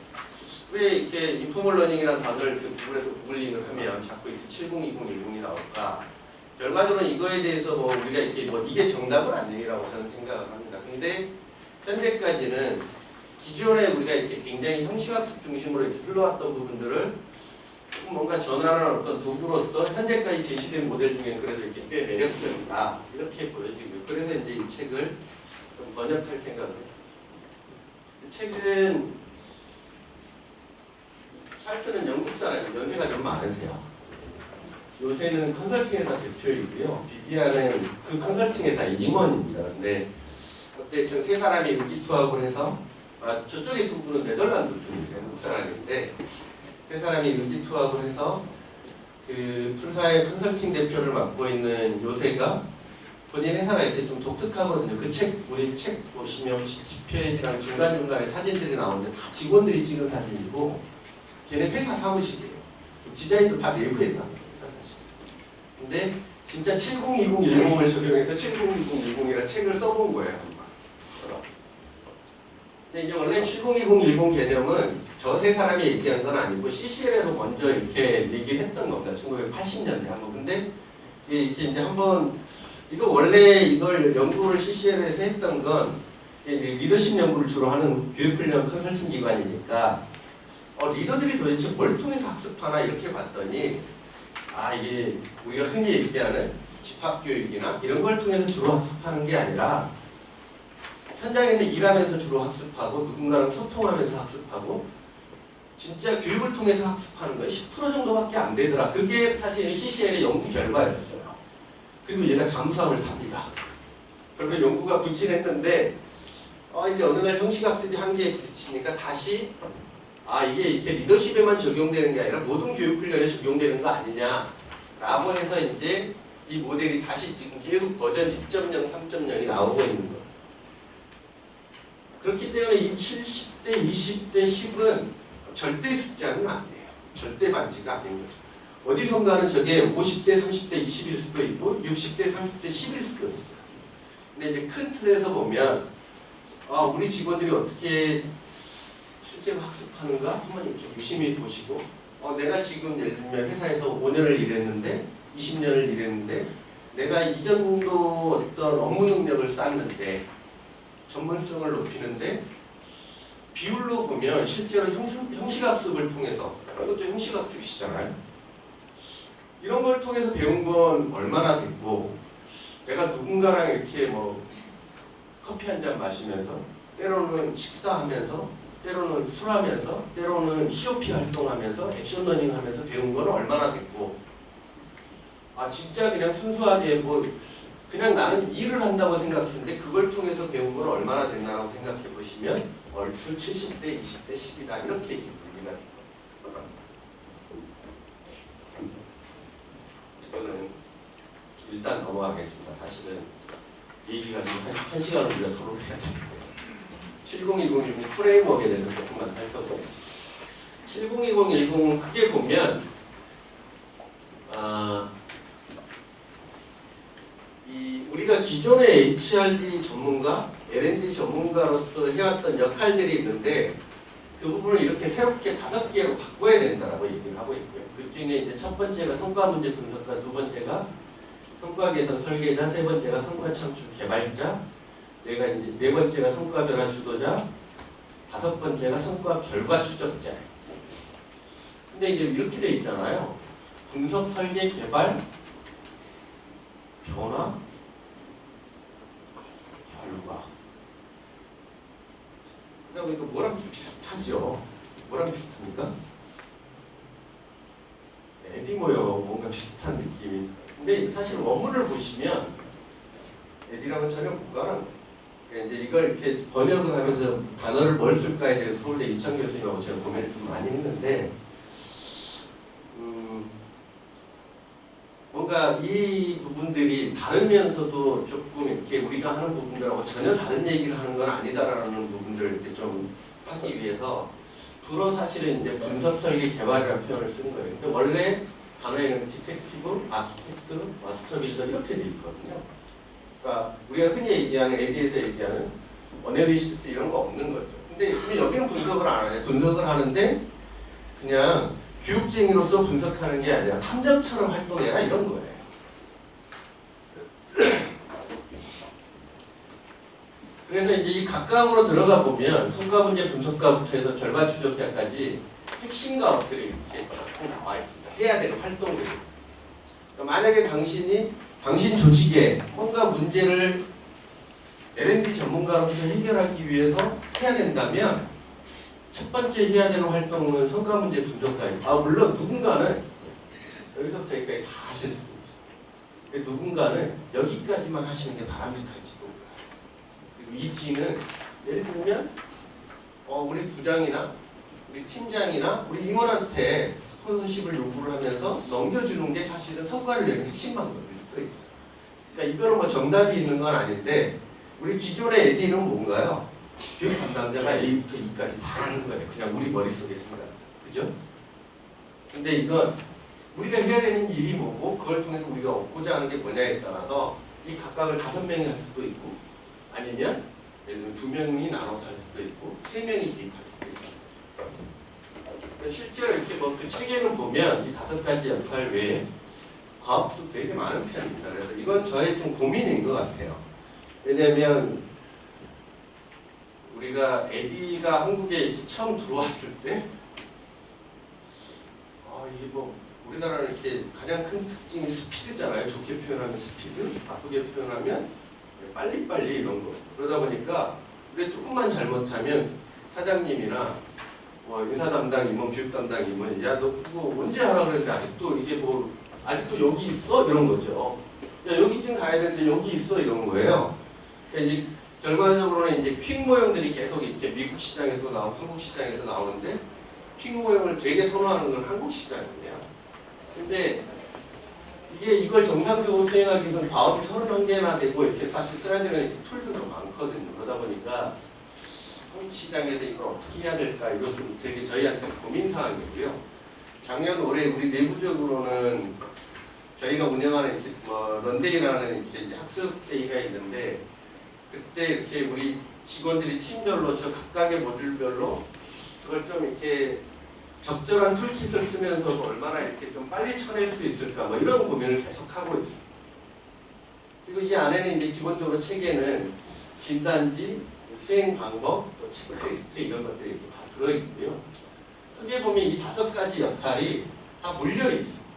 왜 이렇게 인포멀 러닝이라는 단어를 그 구글에서 구글링을 하면 자꾸 이렇게 7020, 10이 나올까? 결과적으로 이거에 대해서 뭐 우리가 이렇게 뭐 이게 정답은 아니라고 저는 생각을 합니다. 근데 현재까지는 기존에 우리가 이렇게 굉장히 형식학습 중심으로 이렇게 흘러왔던 부분들을 조금 뭔가 전환하는 어떤 도구로서 현재까지 제시된 모델 중에 그래도 이렇게 꽤 매력적이다 이렇게 보여지고요. 그래서 이제 이 책을 좀 번역할 생각을 했습니다. 이 책은 찰스는 영국 사람이에요. 연세가 좀 많으세요. 요새는 컨설팅 회사 대표이고요. 비비안은 그 컨설팅 회사 임원입니다. 근데 어쨌든 세 사람이 의기투합을 해서 저쪽에 두 분은 네덜란드 분이세요. 한국 사람인데 세 사람이 의기투합을 해서 그 풀사의 컨설팅 대표를 맡고 있는 요새가 본인 회사가 이렇게 좀 독특하거든요. 그 책 우리 책 보시면 혹시 뒷페이지랑 중간중간에 사진들이 나오는데 다 직원들이 찍은 사진이고 걔네 회사 사무실이에요. 디자인도 다 내부 회사입니다. 근데 진짜 7020, 10을 적용해서 7020, 10이라는 책을 써본 거예요. 근데 이제 원래 702010 개념은 저 세 사람이 얘기한 건 아니고 CCL에서 먼저 이렇게 얘기했던 겁니다. 1980년대 한번. 근데 이게 이제 한번 이거 원래 이걸 연구를 CCL에서 했던 건 리더십 연구를 주로 하는 교육훈련 컨설팅 기관이니까 리더들이 도대체 뭘 통해서 학습하나 이렇게 봤더니 이게 우리가 흔히 얘기하는 집합교육이나 이런 걸 통해서 주로 학습하는 게 아니라 현장에서 일하면서 주로 학습하고 누군가랑 소통하면서 학습하고 진짜 교육을 통해서 학습하는 건 10% 정도밖에 안 되더라. 그게 사실 CCL의 연구 결과였어요. 그리고 얘가 잠수함을 탑니다. 그러면 연구가 부진했는데 이제 어느 날 형식학습이 한계에 부딪히니까 다시 이게 이렇게 리더십에만 적용되는 게 아니라 모든 교육훈련에 적용되는 거 아니냐라고 해서 이제 이 모델이 다시 지금 계속 버전 2.0, 3.0이 나오고 있는 거예요. 그렇기 때문에 이 70대, 20대, 10은 절대 숫자는 아니에요. 절대 반지가 아닌 거죠. 어디선가는 저게 50대, 30대, 20일 수도 있고 60대, 30대, 10일 수도 있어요. 근데 이제 큰 틀에서 보면 우리 직원들이 어떻게 실제로 학습하는가 한번 이렇게 유심히 보시고 내가 지금 예를 들면 회사에서 5년을 일했는데 20년을 일했는데 내가 이 정도 어떤 업무 능력을 쌓는데 전문성을 높이는데 비율로 보면 실제로 형식학습을 통해서 이것도 형식학습이시잖아요. 이런 걸 통해서 배운 건 얼마나 됐고 내가 누군가랑 이렇게 커피 한 잔 마시면서 때로는 식사하면서 때로는 술하면서 때로는 COP 활동하면서 액션러닝 하면서 배운 건 얼마나 됐고 진짜 그냥 순수하게 그냥 나는 일을 한다고 생각했는데 그걸 통해서 배운 건 얼마나 됐나라고 생각해 보시면 얼추 70대, 20대, 10이다 이렇게 분리가 됩니다. 이거는 일단 넘어가겠습니다. 사실은 얘기가 좀 한 시간을 우리가 토론을 해야 되는데 7020 프레임워크에 대해서 조금만 살펴보겠습니다. 702010은 크게 보면 우리가 기존의 HRD 전문가, L&D 전문가로서 해왔던 역할들이 있는데 그 부분을 이렇게 새롭게 5개로 바꿔야 된다라고 얘기를 하고 있고요. 그 중에 이제 첫 번째가 성과 문제 분석가, 두 번째가 성과 개선 설계자, 세 번째가 성과 창출 개발자, 네 번째가 성과 변화 주도자, 5번째가 성과 결과 추적자예요. 근데 이제 이렇게 돼 있잖아요. 분석, 설계, 개발, 변화, 결과. 그러다 보니까 뭐랑 좀 비슷하죠? 뭐랑 비슷합니까? 에디모요 뭔가 비슷한 느낌이. 근데 사실 원문을 보시면 에디랑은 전혀 무관한 거예요. 그러니까 이제 이걸 이렇게 번역을 하면서 단어를 뭘 쓸까에 대해서 서울대 이창 교수님하고 제가 고민을 좀 많이 했는데 뭔가 이 부분들이 다르면서도 조금 이렇게 우리가 하는 부분들하고 전혀 다른 얘기를 하는 건 아니다라는 부분들을 이렇게 좀 하기 위해서 주로 사실은 이제 분석, 설계, 개발이라는 표현을 쓴 거예요. 근데 원래 단어에는 디텍티브, 아키텍트, 마스터 빌더 이렇게 돼 있거든요. 그러니까 우리가 흔히 얘기하는 에디에서 얘기하는 어널리시스 이런 거 없는 거죠. 근데 여기는 분석을 안 하냐? 분석을 하는데 그냥 교육쟁이로서 분석하는 게 아니라 탐정처럼 활동해라 이런 거예요. 그래서 이제 이 각각으로 들어가 보면 성과 문제 분석가부터 해서 결과 추적자까지 핵심 과업들이 이렇게 쭉 나와 있습니다. 해야 되는 활동들이. 그러니까 만약에 당신 조직에 뭔가 문제를 L&D 전문가로서 해결하기 위해서 해야 된다면 첫 번째 해야 되는 활동은 성과 문제 분석가예요. 물론 누군가는 여기서부터 여기까지 다 하실 수 있어요. 누군가는 여기까지만 하시는 게 바람직할지도 몰라요. 그리고 이 팀은 예를 들면 우리 부장이나 우리 팀장이나 우리 임원한테 스폰서십을 요구를 하면서 넘겨주는 게 사실은 성과를 내는 핵심 방법일 수도 있어요. 그러니까 이거는 정답이 있는 건 아닌데 우리 기존의 에디는 뭔가요? 교육 담당자가 A부터 E까지 다 하는 거예요. 그냥 우리 머릿속에 생각. 그죠? 근데 이건 우리가 해야 되는 일이 뭐고 그걸 통해서 우리가 얻고자 하는 게 뭐냐에 따라서 이 각각을 5명이 할 수도 있고 아니면 예를 들면 2명이 나눠서 할 수도 있고 3명이 개입할 수도 있고. 실제로 이렇게 뭐 그 체계를 보면 이 5가지 역할 외에 과업도 되게 많은 편입니다. 그래서 이건 저의 좀 고민인 것 같아요. 왜냐면 우리가 아기가 한국에 이렇게 처음 들어왔을 때 이게 뭐 우리나라는 이렇게 가장 큰 특징이 스피드잖아요. 좋게 표현하면 스피드, 나쁘게 표현하면 빨리빨리 이런 거. 그러다 보니까 우리가 조금만 잘못하면 사장님이나 뭐 인사 담당 임원, 교육 담당 임원이 야 너 그거 언제 하라 그랬는데 아직도 이게 뭐 아직도 여기 있어? 이런 거죠. 야 여기쯤 가야 되는데 여기 있어? 이런 거예요. 그러니까 이제 결과적으로는 이제 퀵 모형들이 계속 이렇게 미국 시장에서 나오고 한국 시장에서 나오는데 퀵 모형을 되게 선호하는 건 한국 시장이에요. 근데 이걸 정상적으로 수행하기 위해서는 과업이 31개나 되고 이렇게 사실 써야 되는 이렇게 툴들도 많거든요. 그러다 보니까 한국 시장에서 이걸 어떻게 해야 될까 이거 좀 되게 저희한테 고민 사항이고요. 작년 올해 우리 내부적으로는 저희가 운영하는 이렇게 런데이라는 이렇게 학습 데이가 있는데 그때 이렇게 우리 직원들이 팀별로 저 각각의 모듈별로 그걸 좀 이렇게 적절한 툴킷을 쓰면서 얼마나 이렇게 좀 빨리 쳐낼 수 있을까 뭐 이런 고민을 계속하고 있습니다. 그리고 이 안에는 이제 기본적으로 체계는 진단지, 수행 방법, 또 체크리스트 이런 것들이 다 들어있고요. 크게 보면 이 5가지 역할이 다 물려 있습니다.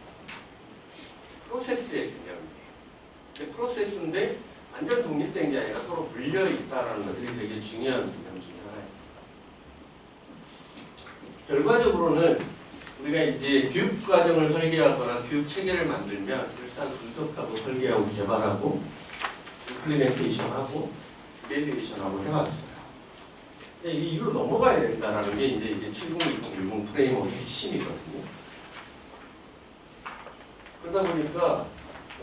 프로세스의 개념이에요. 프로세스인데 완전 독립된 게 아니라 서로 물려 있다라는 것들이 되게 중요한 개념 중에 하나예요. 결과적으로는 우리가 이제 교육 과정을 설계하거나 교육 체계를 만들면 일단 분석하고 설계하고 개발하고 임플리멘테이션하고 이베리에이션하고 해왔어요. 근데 이로 넘어가야 된다라는 게 이제 7020 프레임워크의 핵심이거든요. 그러다 보니까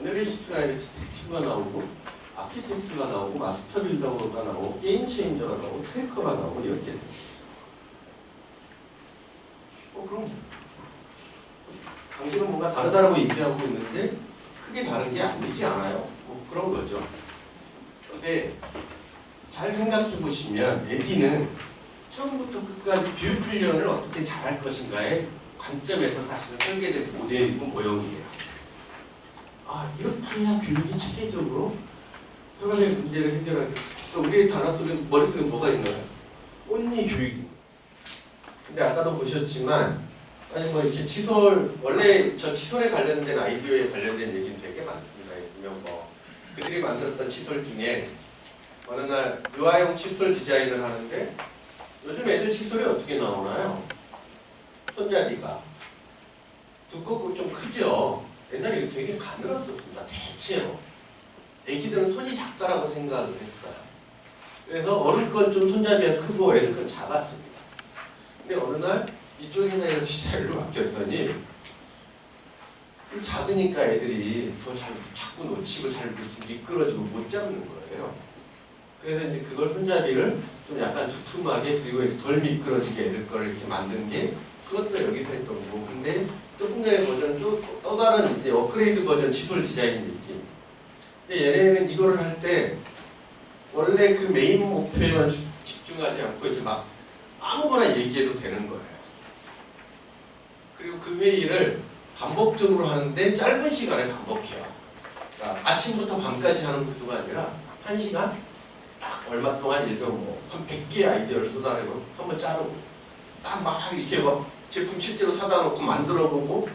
어널리시스가 디텍티브가 나오고 아키텍트가 나오고 마스터 빌더가 나오고 게임 체인저가 나오고 트래커가 나오고 이렇게 돼요. 그럼 당신은 뭔가 다르다라고 얘기하고 있는데 크게 다른 게 아니지 않아요? 뭐 그런 거죠. 근데 잘 생각해 보시면 에디는 처음부터 끝까지 교육 훈련을 어떻게 잘할 것인가의 관점에서 사실은 설계된 모델이고 모형이에요. 이렇게 해야 교육이 체계적으로 현안의 문제를 해결하고 우리의 단어 속에 머릿속에 뭐가 있나요? 온리 교육. 근데 아까도 보셨지만 아니 뭐 이렇게 치솔 원래 저 치솔에 관련된 아이디어에 관련된 얘기는 되게 많습니다. 예를 뭐 그들이 만들었던 치솔 중에 어느 날 유아용 칫솔 디자인을 하는데 요즘 애들 칫솔이 어떻게 나오나요? 손잡이가 두껍고 좀 크죠? 옛날에 이거 되게 가늘었었습니다. 대체로 애기들은 손이 작다라고 생각을 했어요. 그래서 어른 건 좀 손잡이가 크고 애들 건 작았습니다. 근데 어느 날 이쪽에서 디자인을 바뀌었더니 작으니까 애들이 더 잘 자꾸 놓치고 잘 미끄러지고 못 잡는 거예요. 그래서 이제 그걸 손잡이를 좀 약간 두툼하게 그리고 덜 미끄러지게 애들 거를 이렇게 만든 게 그것도 여기서 했던 거고. 근데 조금 전에 버전 또 다른 이제 업그레이드 버전 칫솔 디자인 느낌. 근데 얘네는 이거를 할 때 원래 그 메인 목표에만 집중하지 않고 이제 막 아무거나 얘기해도 되는 거예요. 그리고 그 회의를 반복적으로 하는데 짧은 시간에 반복해요. 그러니까 아침부터 밤까지 하는 구조가 아니라 1시간 딱 얼마 동안 예를 들어 한 100개의 아이디어를 쏟아내고 한번 자르고 딱 막 이렇게 막 제품 실제로 사다 놓고 만들어 보고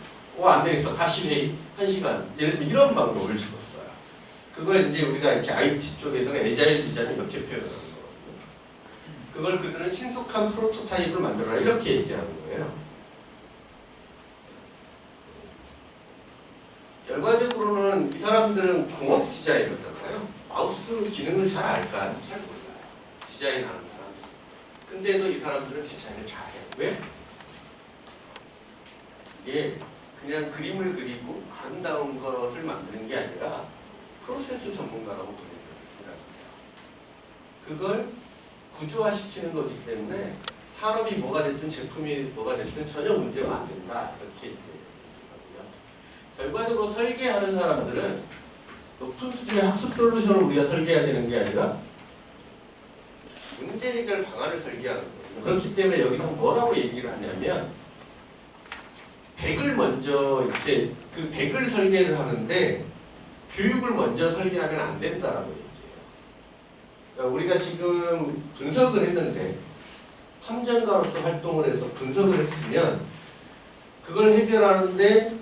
안 되겠어 다시 회의 1시간 예를 들면 이런 방법을 줬어요. 그걸 이제 우리가 이렇게 IT 쪽에서는 에자일 디자인 이렇게 표현하는 거거든요. 그걸 그들은 신속한 프로토타입을 만들어라 이렇게 얘기하는 거예요. 결과적으로는 이 사람들은 공업 디자이너잖아요. 마우스 기능을 잘 알까? 잘 몰라요. 디자인하는 사람들. 근데도 이 사람들은 디자인을 잘해요. 왜? 이게 그냥 그림을 그리고 아름다운 것을 만드는 게 아니라 프로세스 전문가라고 부르는 거예요. 그걸 구조화시키는 거기 때문에 산업이 뭐가 됐든 제품이 뭐가 됐든 전혀 문제가 안 된다. 이렇게 얘기해요. 결과적으로 설계하는 사람들은 높은 수준의 학습 솔루션을 우리가 설계해야 되는 게 아니라 문제 해결 방안을 설계하는 거예요. 그렇기 때문에 여기서 뭐라고 얘기를 하냐면 100을 먼저 이렇게 그 100을 설계를 하는데 교육을 먼저 설계하면 안 된다라고 얘기해요. 그러니까 우리가 지금 분석을 했는데 탐정가로서 활동을 해서 분석을 했으면 그걸 해결하는데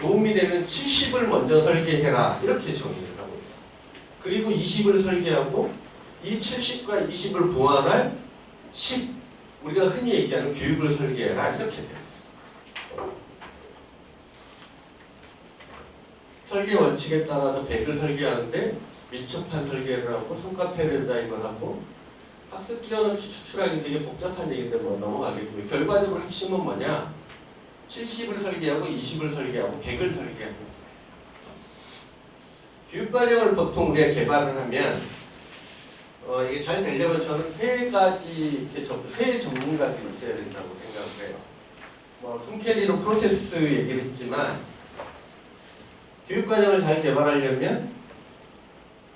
도움이 되는 70을 먼저 설계해라 이렇게 정의를 하고 있어요. 그리고 20을 설계하고 이 70과 20을 보완할 10 우리가 흔히 얘기하는 교육을 설계해라 이렇게 돼요. 설계 원칙에 따라서 100을 설계하는데 밀접한 설계를 하고 성과 패러다임을 하고 학습 끼워넣기 추출하기 되게 복잡한 얘기인데 뭐 넘어가겠고요. 결과적으로 핵심은 뭐냐? 70을 설계하고 20을 설계하고 100을 설계하고 교육과정을 보통 우리가 개발을 하면 이게 잘 되려면 저는 세 가지 이렇게 세 전문가들이 있어야 된다고 생각을 해요. 뭐 톰켈리로 프로세스 얘기를 했지만 교육과정을 잘 개발하려면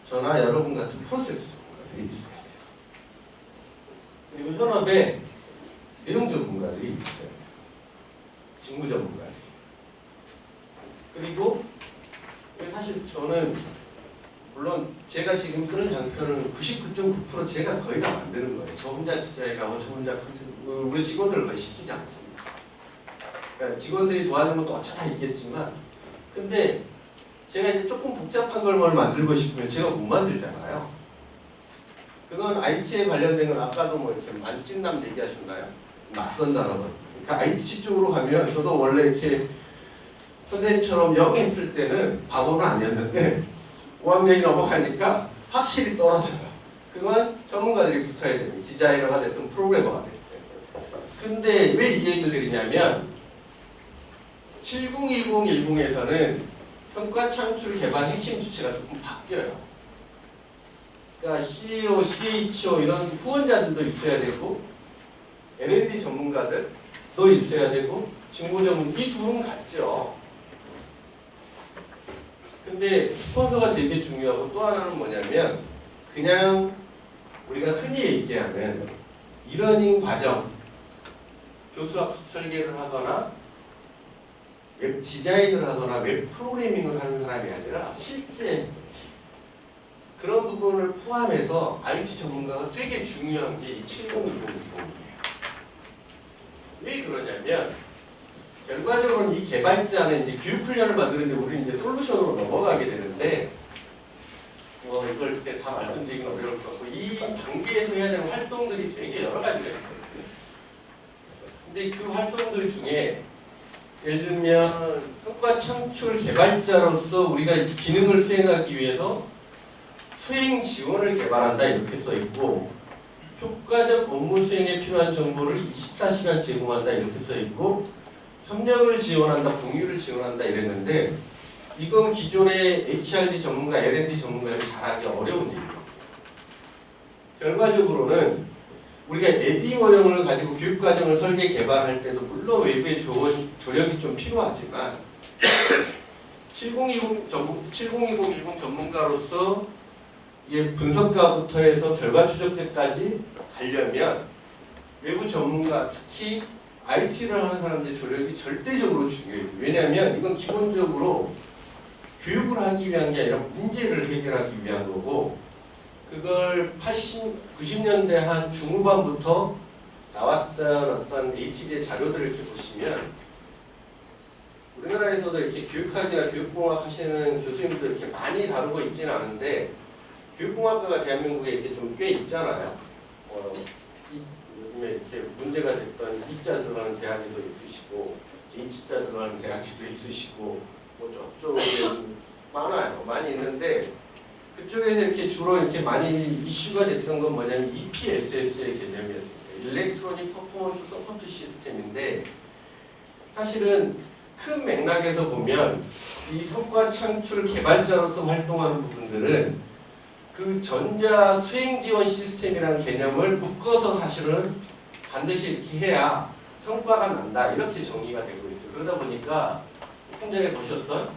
저나 여러분 같은 프로세스 전문가들이 있어야 돼요. 그리고 현업에 내용 전문가들이 있어요. 직무 전문가들이. 그리고 사실 저는 물론 제가 지금 쓰는 장표는 99.9% 제가 거의 다 만드는 거예요. 저 혼자 디자인하고 저 혼자 우리 직원들을 거의 시키지 않습니다. 그러니까 직원들이 도와주는 것도 어쩌다 있겠지만 근데 제가 이제 조금 복잡한 걸 만들고 싶으면 제가 못 만들잖아요. 그건 IT에 관련된 건 아까도 뭐 이렇게 만찢남 얘기하셨나요? 낯선 단어는. 그러니까 IT 쪽으로 가면 저도 원래 이렇게 선생님처럼 영어 했을 때는 바보는 아니었는데 5학년이 넘어가니까 확실히 떨어져요. 그건 전문가들이 붙어야 됩니다. 디자이너가 됐든 프로그래머가 됐든. 근데 왜 이 얘기를 드리냐면 702010에서는 성과 창출 개발 핵심 주체가 조금 바뀌어요. 그러니까 CEO, CHO 이런 후원자들도 있어야 되고 L&D 전문가들도 있어야 되고 직무 전문 이 둘은 같죠. 근데 스폰서가 되게 중요하고 또 하나는 뭐냐면 그냥 우리가 흔히 얘기하는 이러닝 과정 교수 학습 설계를 하거나 웹 디자인을 하거나 웹 프로그래밍을 하는 사람이 아니라 실제 그런 부분을 포함해서 IT 전문가가 되게 중요한 게 이 7020 부분이에요. 왜 그러냐면 결과적으로는 이 개발자는 이제 교육 훈련을 만드는데 우리는 이제 솔루션으로 넘어가게 되는데 이걸 그때 다 말씀드리기는 어려울 것 같고 이 단계에서 해야 되는 활동들이 되게 여러 가지가 있거든요. 근데 그 활동들 중에 예를 들면 성과 창출 개발자로서 우리가 이 기능을 수행하기 위해서 수행 지원을 개발한다 이렇게 써 있고 효과적 업무 수행에 필요한 정보를 24시간 제공한다 이렇게 써 있고 협력을 지원한다, 공유를 지원한다 이랬는데 이건 기존의 HRD 전문가, L&D 전문가들이 잘하기 어려운 일이에요. 결과적으로는 우리가 에디 모형을 가지고 교육과정을 설계 개발할 때도 물론 외부의 조력이 좀 필요하지만 7020 전문가로서 분석가부터 해서 결과 추적제까지 가려면 외부 전문가 특히 IT를 하는 사람들의 조력이 절대적으로 중요해요. 왜냐하면 이건 기본적으로 교육을 하기 위한 게 아니라 문제를 해결하기 위한 거고 그걸 90년대 한 중후반부터 나왔던 어떤 HD의 자료들을 이렇게 보시면 우리나라에서도 이렇게 교육학이나 교육공학 하시는 교수님들 이렇게 많이 다루고 있지는 않은데 교육공학과가 대한민국에 이렇게 좀 꽤 있잖아요. 요즘에 이렇게 문제가 됐던 E자 들어가는 대학에도 있으시고 H자 들어가는 대학에도 있으시고 뭐 저쪽에 많아요. 많이 있는데 그쪽에서 이렇게 주로 이렇게 많이 이슈가 됐던 건 뭐냐면 EPSS의 개념이었습니다. 일렉트로닉 퍼포먼스 서포트 시스템인데 사실은 큰 맥락에서 보면 이 성과 창출 개발자로서 활동하는 부분들은 그 전자 수행 지원 시스템이라는 개념을 묶어서 사실은 반드시 이렇게 해야 성과가 난다 이렇게 정의가 되고 있어요. 그러다 보니까 좀 전에 보셨던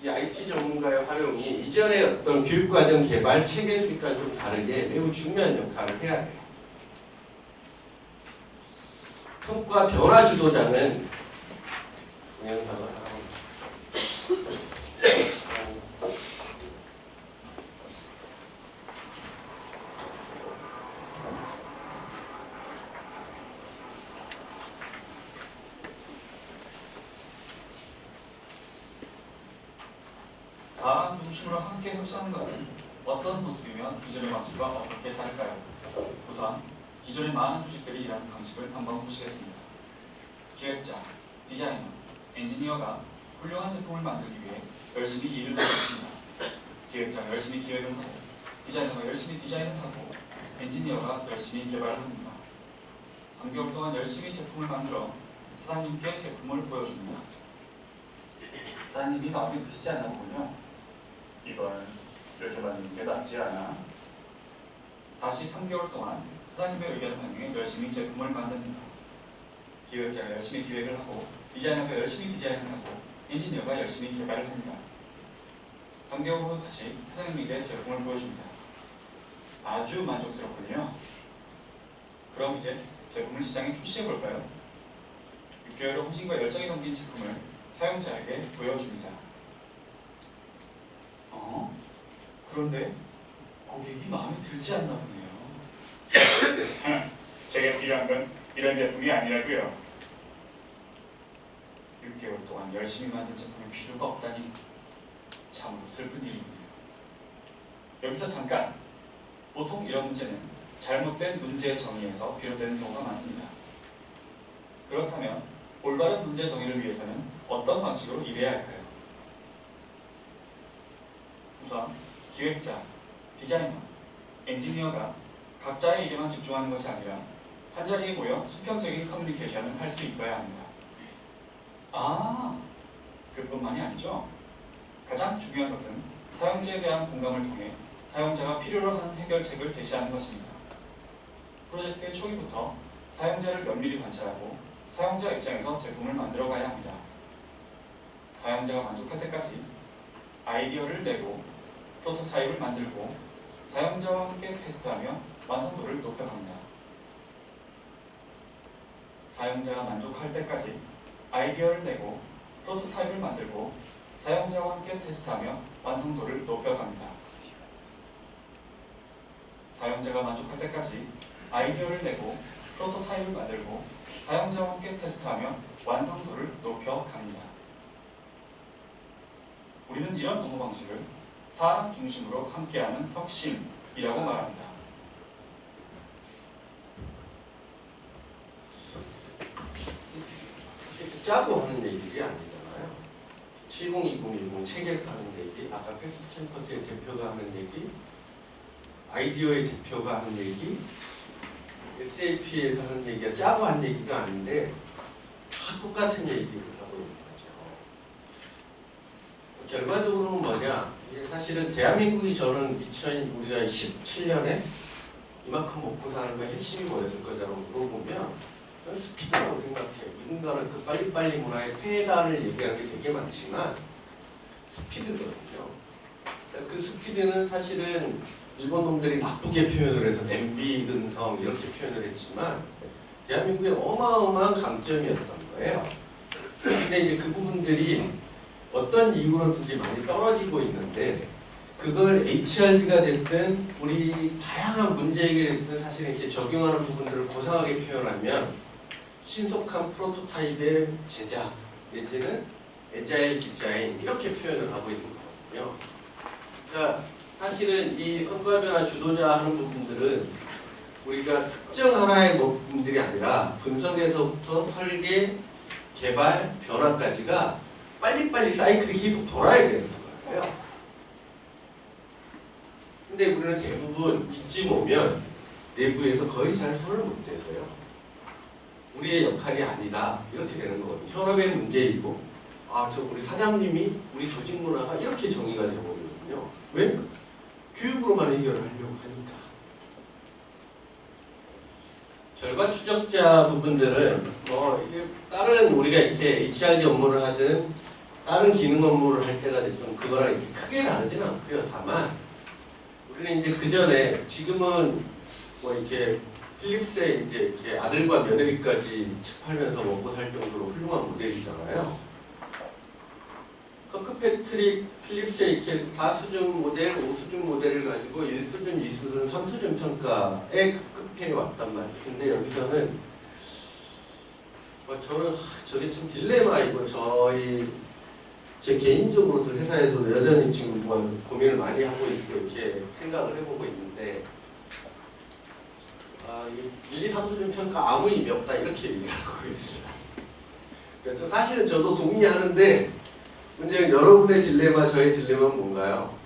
이 IT 전문가의 활용이 이전의 어떤 교육과정 개발, 체계 수립과 좀 다르게 매우 중요한 역할을 해야 돼요. 성과 변화 주도자는 동영상을 하고 사람 중심으로 함께 협치하는 것은 어떤 모습이면 기존의 방식과 어떻게 다를까요? 우선 기존의 많은 조직들이 일하는 방식을 한번 보시겠습니다. 기획자, 디자이너, 엔지니어가 훌륭한 제품을 만들기 위해 열심히 일을 하고 있습니다. 기획자가 열심히 기획을 하고, 디자이너가 열심히 디자인을 하고, 엔지니어가 열심히 개발을 합니다. 3개월 동안 열심히 제품을 만들어 사장님께 제품을 보여줍니다. 사장님이 마음에 드시지 않나 보군요. 이걸 이렇게 만드는 게 낫지 않아? 다시 3개월 동안 사장님의 의견을 반영해 열심히 제품을 만듭니다. 기획자가 열심히 기획을 하고, 디자이너가 열심히 디자인을 하고, 엔지니어가 열심히 개발을 합니다. 3개월 후 다시 사장님에게 제품을 보여줍니다. 아주 만족스럽군요. 그럼 이제 제품을 시장에 출시해 볼까요? 6개월의 헌신과 열정이 담긴 제품을 사용자에게 보여줍니다. 그런데 고객이 마음에 들지 않나 보네요. 제게 필요한 건 이런 제품이 아니라고요. 6개월 동안 열심히 만든 제품이 필요가 없다니 참으로 슬픈 일이군요. 여기서 잠깐! 보통 이런 문제는 잘못된 문제 정의에서 비롯되는 경우가 많습니다. 그렇다면 올바른 문제 정의를 위해서는 어떤 방식으로 일해야 할까요? 우선 기획자, 디자이너, 엔지니어가 각자의 일에만 집중하는 것이 아니라 한자리에 모여 수평적인 커뮤니케이션을 할 수 있어야 합니다. 그뿐만이 아니죠. 가장 중요한 것은 사용자에 대한 공감을 통해 사용자가 필요로 하는 해결책을 제시하는 것입니다. 프로젝트의 초기부터 사용자를 면밀히 관찰하고 사용자 입장에서 제품을 만들어 가야 합니다. 사용자가 만족할 때까지 아이디어를 내고 프로토타입을 만들고 사용자와 함께 테스트하며 완성도를 높여갑니다. 사용자가 만족할 때까지 아이디어를 내고 프로토타입을 만들고 사용자와 함께 테스트하며 완성도를 높여갑니다. 사용자가 만족할 때까지 아이디어를 내고 프로토타입을 만들고 사용자와 함께 테스트하며 완성도를 높여갑니다. 우리는 이런 업무 방식을 사람 중심으로 함께하는 혁신이라고 말합니다. 짜고 하는 얘기들이 아니잖아요. 702010 책에서 하는 얘기, 아까 패스 캠퍼스의 대표가 하는 얘기, 아이디어의 대표가 하는 얘기, SAP에서 하는 얘기가 짜고 한 얘기가 아닌데 다 똑같은 얘기를 하고 있는 거죠. 결과적으로는 뭐냐? 이게 사실은 대한민국이 저는 우리가 17년에 이만큼 먹고 사는 거에 핵심이 뭐였을 거냐고 물어보면 저는 스피드라고 생각해요. 누군가는 그 빨리빨리 문화의 폐해를 얘기하는 게 되게 많지만 스피드거든요. 그 스피드는 사실은 일본 놈들이 나쁘게 표현을 해서 냄비 근성 이렇게 표현을 했지만 대한민국의 어마어마한 강점이었던 거예요. 근데 이제 그 부분들이 어떤 이유로든지 많이 떨어지고 있는데 그걸 HRD가 됐든 우리 다양한 문제 해결이 됐든 사실은 이렇게 적용하는 부분들을 고상하게 표현하면 신속한 프로토타입의 제작 내지는 애자일 디자인 이렇게 표현을 하고 있는 거거든요. 그러니까 사실은 이 성과 변화 주도자 하는 부분들은 우리가 특정 하나의 부분들이 아니라 분석에서부터 설계, 개발, 변화까지가 빨리빨리 사이클이 계속 돌아야 되는 거예요. 근데 우리는 대부분 이쯤 오면 내부에서 거의 잘 손을 못 대서요. 우리의 역할이 아니다 이렇게 되는 거거든요. 현업의 문제이고 저 우리 사장님이 우리 조직 문화가 이렇게 정의가 되거든요. 왜? 교육으로만 해결을 하려고 하니까. 결과 추적자 부분들은 이게 다른 우리가 이렇게 HRD 업무를 하든 다른 기능 업무를 할 때가 됐던 그거랑 이렇게 크게 다르지는 않고요. 다만 우리는 이제 그 전에 지금은 뭐 이렇게 필립스의 이제 이렇게 아들과 며느리까지 칩하면서 먹고 살 정도로 훌륭한 모델이잖아요. 커크패트릭 필립스의 이렇게 4수준 모델, 5수준 모델을 가지고 1수준, 2수준, 3수준 평가에 급급해 왔단 말이에요. 근데 여기서는 저는 저게 참 딜레마이고 제 개인적으로도 회사에서도 여전히 지금 고민을 많이 하고 있고 이렇게 생각을 해보고 있는데 1, 2, 3수준 평가 아무 의미 없다 이렇게 얘기하고 있어요. 그래서 사실은 저도 동의하는데 문제는 여러분의 딜레마, 저의 딜레마는 뭔가요?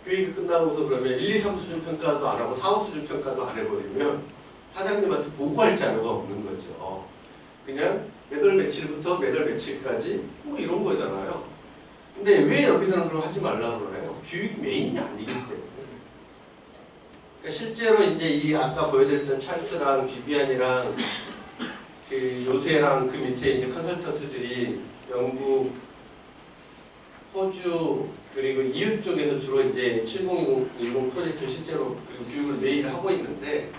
교육이 끝나고서 그러면 1, 2, 3수준 평가도 안 하고 4, 5수준 평가도 안 해버리면 사장님한테 보고할 자료가 없는 거죠. 그냥 매달 며칠부터 매달 며칠까지 뭐 이런 거잖아요. 근데 왜 여기서는 그럼 하지 말라고 그러나요? 교육이 메인이 아니기 때문에. 그러니까 실제로 이제 이 아까 보여드렸던 찰스랑 비비안이랑 그 요새랑 그 밑에 이제 컨설턴트들이 영국, 호주 그리고 이웃 쪽에서 주로 이제 7010 프로젝트 실제로 그 교육을 매일 하고 있는데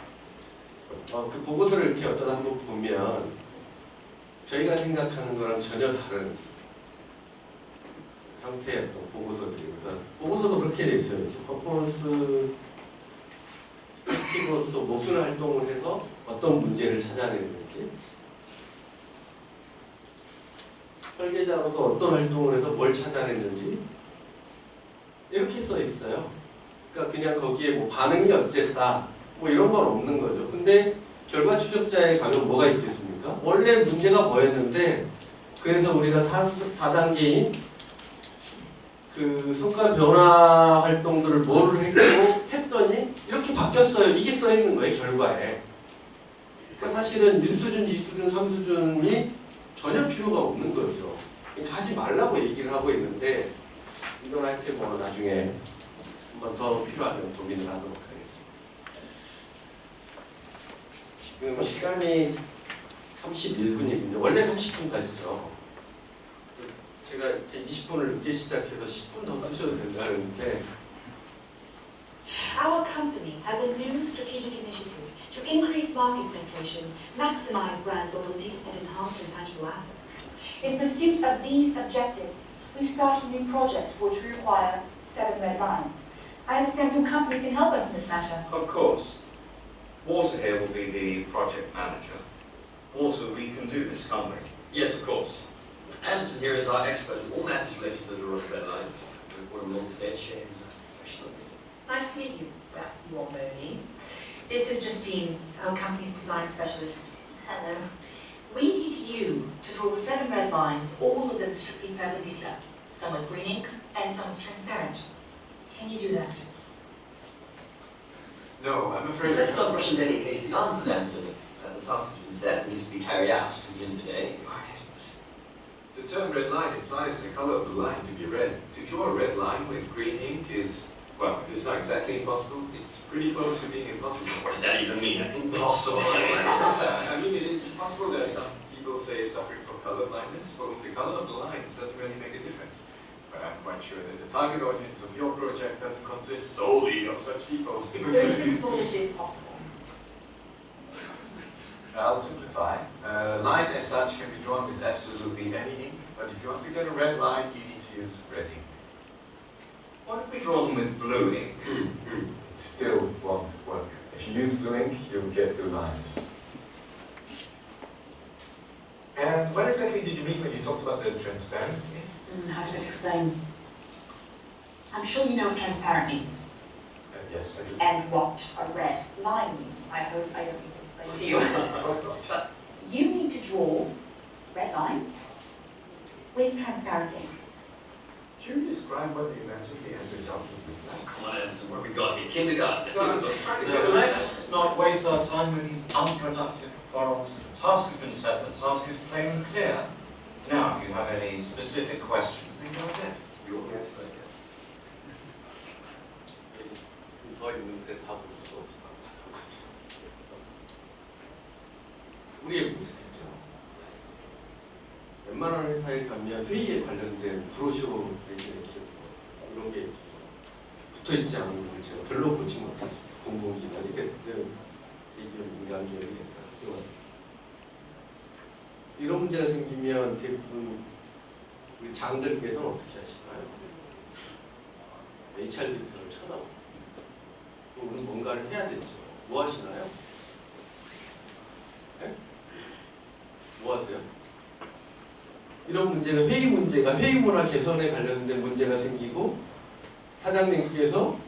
그 보고서를 이렇게 어쩌다 한번 보면 저희가 생각하는 거랑 전혀 다른 형태의 어떤 보고서들이거든. 보고서도 그렇게 돼 있어요. 퍼포먼스 스피커로서 무슨 활동을 해서 어떤 문제를 찾아내는지, 설계자로서 어떤 활동을 해서 뭘 찾아냈는지 이렇게 써 있어요. 그러니까 그냥 거기에 뭐 반응이 어쨌다 뭐 이런 건 없는 거죠. 근데 결과 추적자에 가면 뭐가 있겠습니까? 원래 문제가 뭐였는데 그래서 우리가 4단계인 그 성과 변화 활동들을 뭐를 했더니 이렇게 바뀌었어요. 이게 써 있는 거예요, 결과에. 그러니까 사실은 1수준, 2수준, 3수준이 전혀 필요가 없는 거죠. 가지 말라고 얘기를 하고 있는데 이건 하여튼 뭐 나중에 한번 더 필요하면 고민을 하도록 하겠습니다. 지금 시간이 31분이거든요. 원래 30분까지죠. 제가 이렇게 20분을 늦게 시작해서 10분 더 쓰셔도 된다는데 Our company has a new strategic initiative to increase market penetration, maximize brand loyalty, and enhance intangible assets. In pursuit of these objectives, we've started a new project for which we require 7 red lines. I understand your company can help us in this matter. Of course. Walter here will be the project manager. Walter, we can do this, can't we? Yes, of course. Anderson here is our expert in all matters related to the drawing of red lines. We've brought him along today to share his professional opinion. Nice to meet you. Well, you're Moni. This is Justine, our company's design specialist. Hello. We need you to draw 7 red lines, all of them strictly perpendicular. Some with green ink and some with transparent. Can you do that? No, I'm afraid... Let's not rush into any hasty answers, Anderson. The task has been set and needs to be carried out. At the end of the day, you are an expert. The term red line implies the color of the line to be red. To draw a red line with green ink is, well, if it's not exactly impossible, it's pretty close to being impossible. What does that even mean? Impossible. I mean, it is possible. There are some people say suffering from color blindness, for whom the color of the lines doesn't really make a difference. But I'm quite sure that the target audience of your project doesn't consist solely of such people. So you can small this is possible. I'll simplify. A line as such can be drawn with absolutely any ink, but if you want to get a red line, you need to use red ink. What if we draw them with blue ink? It still won't work. If you use blue ink, you'll get blue lines. And what exactly did you mean when you talked about the transparent ink? How should I explain? I'm sure you know what transparent means. Yes, I do. And what a red line means. I hope I don't need to explain to you. Of course not. But you need to draw red line with transparent ink. Could you describe what you imagine the end result would be like? Come on, Anderson, what have we got here? Kindergarten. No, I'm just trying to No, get Let's not waste our time with these unproductive quarrels. The task has been set, the task is plain and clear. Now, if you have any specific questions, then go ahead. Your expert. 더 있는데 다 볼 수가 없어. 우리의 모습이죠. 웬만한 회사에 가면 회의에 관련된 브로셔 이런 게 붙어있지 않은 걸 제가 별로 보지 못했어요. 공공기관 이게 인간기업이 됐다. 이런 문제가 생기면 대부분 우리 장들께서는 어떻게 하시나요? HRBP를 쳐다보고 우리는 뭔가를 해야 되죠. 뭐 하시나요? 네? 뭐 하세요? 이런 문제가 회의 문제가 회의 문화 개선에 관련된 문제가 생기고 사장님께서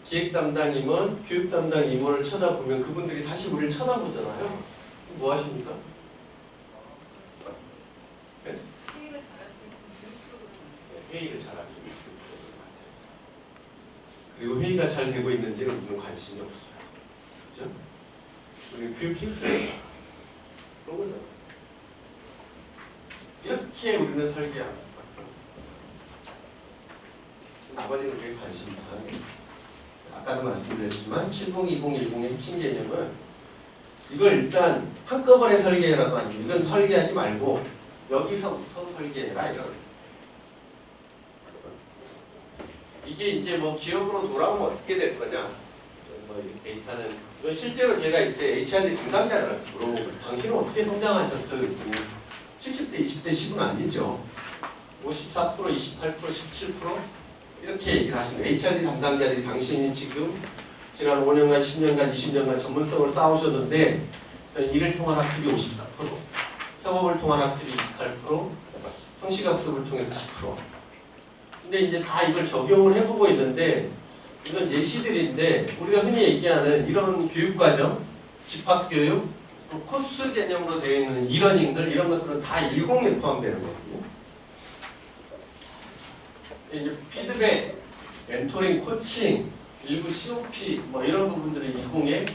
기획 담당 임원, 교육 담당 임원을 쳐다보면 그분들이 다시 우리를 쳐다보잖아요. 뭐 하십니까? 네? 회의를 잘할 수 있는 프로그램 같아요. 그리고 회의가 잘 되고 있는지는 우리는 관심이 없어요. 그죠? 우리 교육했어요. 그런 거죠. 이렇게 우리는 설계합니다. 나머지는 우리의 관심 다하네. 아까도 말씀드렸지만 702010의 핵심 개념은 이걸 일단 한꺼번에 설계해라도 아니고 이건 설계하지 말고 여기서부터 설계해라 이런. 이게 이제 뭐 기업으로 돌아오면 어떻게 될 거냐? 뭐 이 데이터는 이건 실제로 제가 이제 HRD 담당자들한테 물어보고 당신은 어떻게 성장하셨어요? 70대, 20대 10은 아니죠. 54%, 28%, 17% 이렇게 얘기를 하시는 거예요. HRD 담당자들이 당신이 지금 지난 5년간, 10년간, 20년간 전문성을 쌓으셨는데 일을 통한 학습이 54%, 협업을 통한 학습이 28%, 형식학습을 통해서 10%. 근데 이제 다 이걸 적용을 해보고 있는데 이건 예시들인데 우리가 흔히 얘기하는 이런 교육과정, 집합교육, 또 코스 개념으로 되어 있는 이러닝들 이런 것들은 다 10에 포함되는 거거든요. 이제 피드백, 멘토링, 코칭, 일부 COP 뭐 이런 부분들이 10에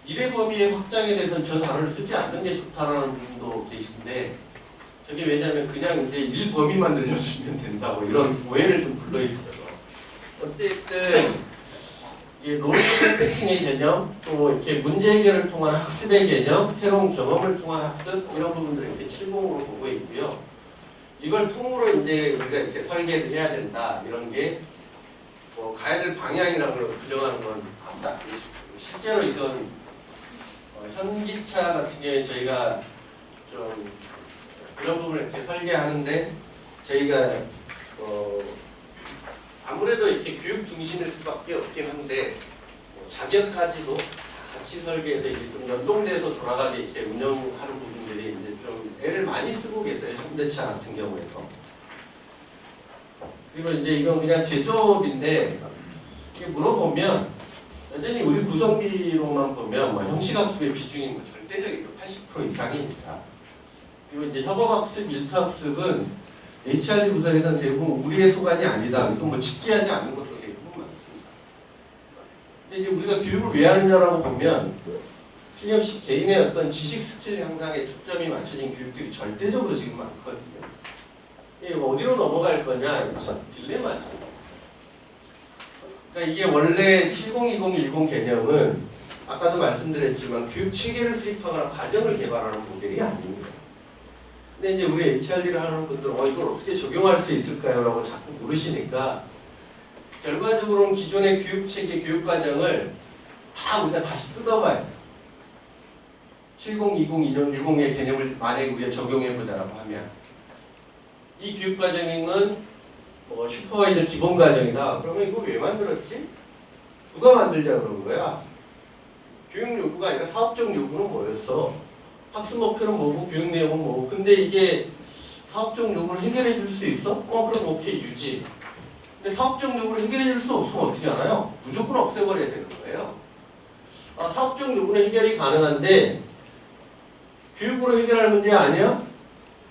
일의 범위의 확장에 대해서는 저 단어를 쓰지 않는 게 좋다라는 분도 계신데 저게 왜냐하면 그냥 이제 일 범위만 늘려주면 된다고 이런 오해를 좀 불러있어요. 어쨌든 이 롤 패칭의 개념, 또 이렇게 문제 해결을 통한 학습의 개념, 새로운 경험을 통한 학습 이런 부분들을 이렇게 70으로 보고 있고요. 이걸 통으로 이제 우리가 이렇게 설계를 해야 된다 이런 게 뭐 가야 될 방향이라고 규정하는 건 아무도 실제로 이건 현기차 같은 경우에 저희가 좀 이런 부분을 이렇게 설계하는데 저희가 아무래도 이렇게 교육 중심일 수밖에 없긴 한데 자격까지도 같이 설계해서 이제 좀 연동돼서 돌아가게 이렇게 운영하는 부분들이 이제 좀 애를 많이 쓰고 계세요. 현대차 같은 경우에도. 그리고 이제 이건 그냥 제조업인데 이게 물어보면 여전히 우리 구성비로만 보면 뭐 형식학습의 비중이 뭐 절대적으로 80% 이상이니까. 그리고 이제 협업학습, 일터학습은 HRD 구성에서는 대부분 우리의 소관이 아니다. 이건 뭐 직계하지 않는 것도 대부분 많습니다. 근데 이제 우리가 교육을 왜 하느냐라고 보면 필요시 개인의 어떤 지식 스킬 향상에 초점이 맞춰진 교육들이 절대적으로 지금 많거든요. 이게 어디로 넘어갈 거냐? 참 딜레마죠. 그러니까 이게 원래 702010 개념은 아까도 말씀드렸지만 교육 체계를 수립하거나 과정을 개발하는 모델이 아닙니다. 근데 이제 우리 HRD를 하는 분들은 이걸 어떻게 적용할 수 있을까요? 라고 자꾸 물으시니까 결과적으로는 기존의 교육체계, 교육과정을 다 우리가 다시 뜯어봐야 돼요. 702010의 개념을 만약에 우리가 적용해보자라고 하면 이 교육과정은 뭐 슈퍼바이저 기본과정이다. 그러면 이거 왜 만들었지? 누가 만들자 그런 거야? 교육 요구가 아니라 사업적 요구는 뭐였어? 학습 목표는 뭐고 교육 내용은 뭐고 근데 이게 사업적 요구를 해결해 줄 수 있어? 그럼 오케이 유지. 근데 사업적 요구를 해결해 줄 수 없으면 어떻게 하나요? 무조건 없애버려야 되는 거예요. 사업적 요구는 해결이 가능한데 교육으로 해결할 문제 아니야?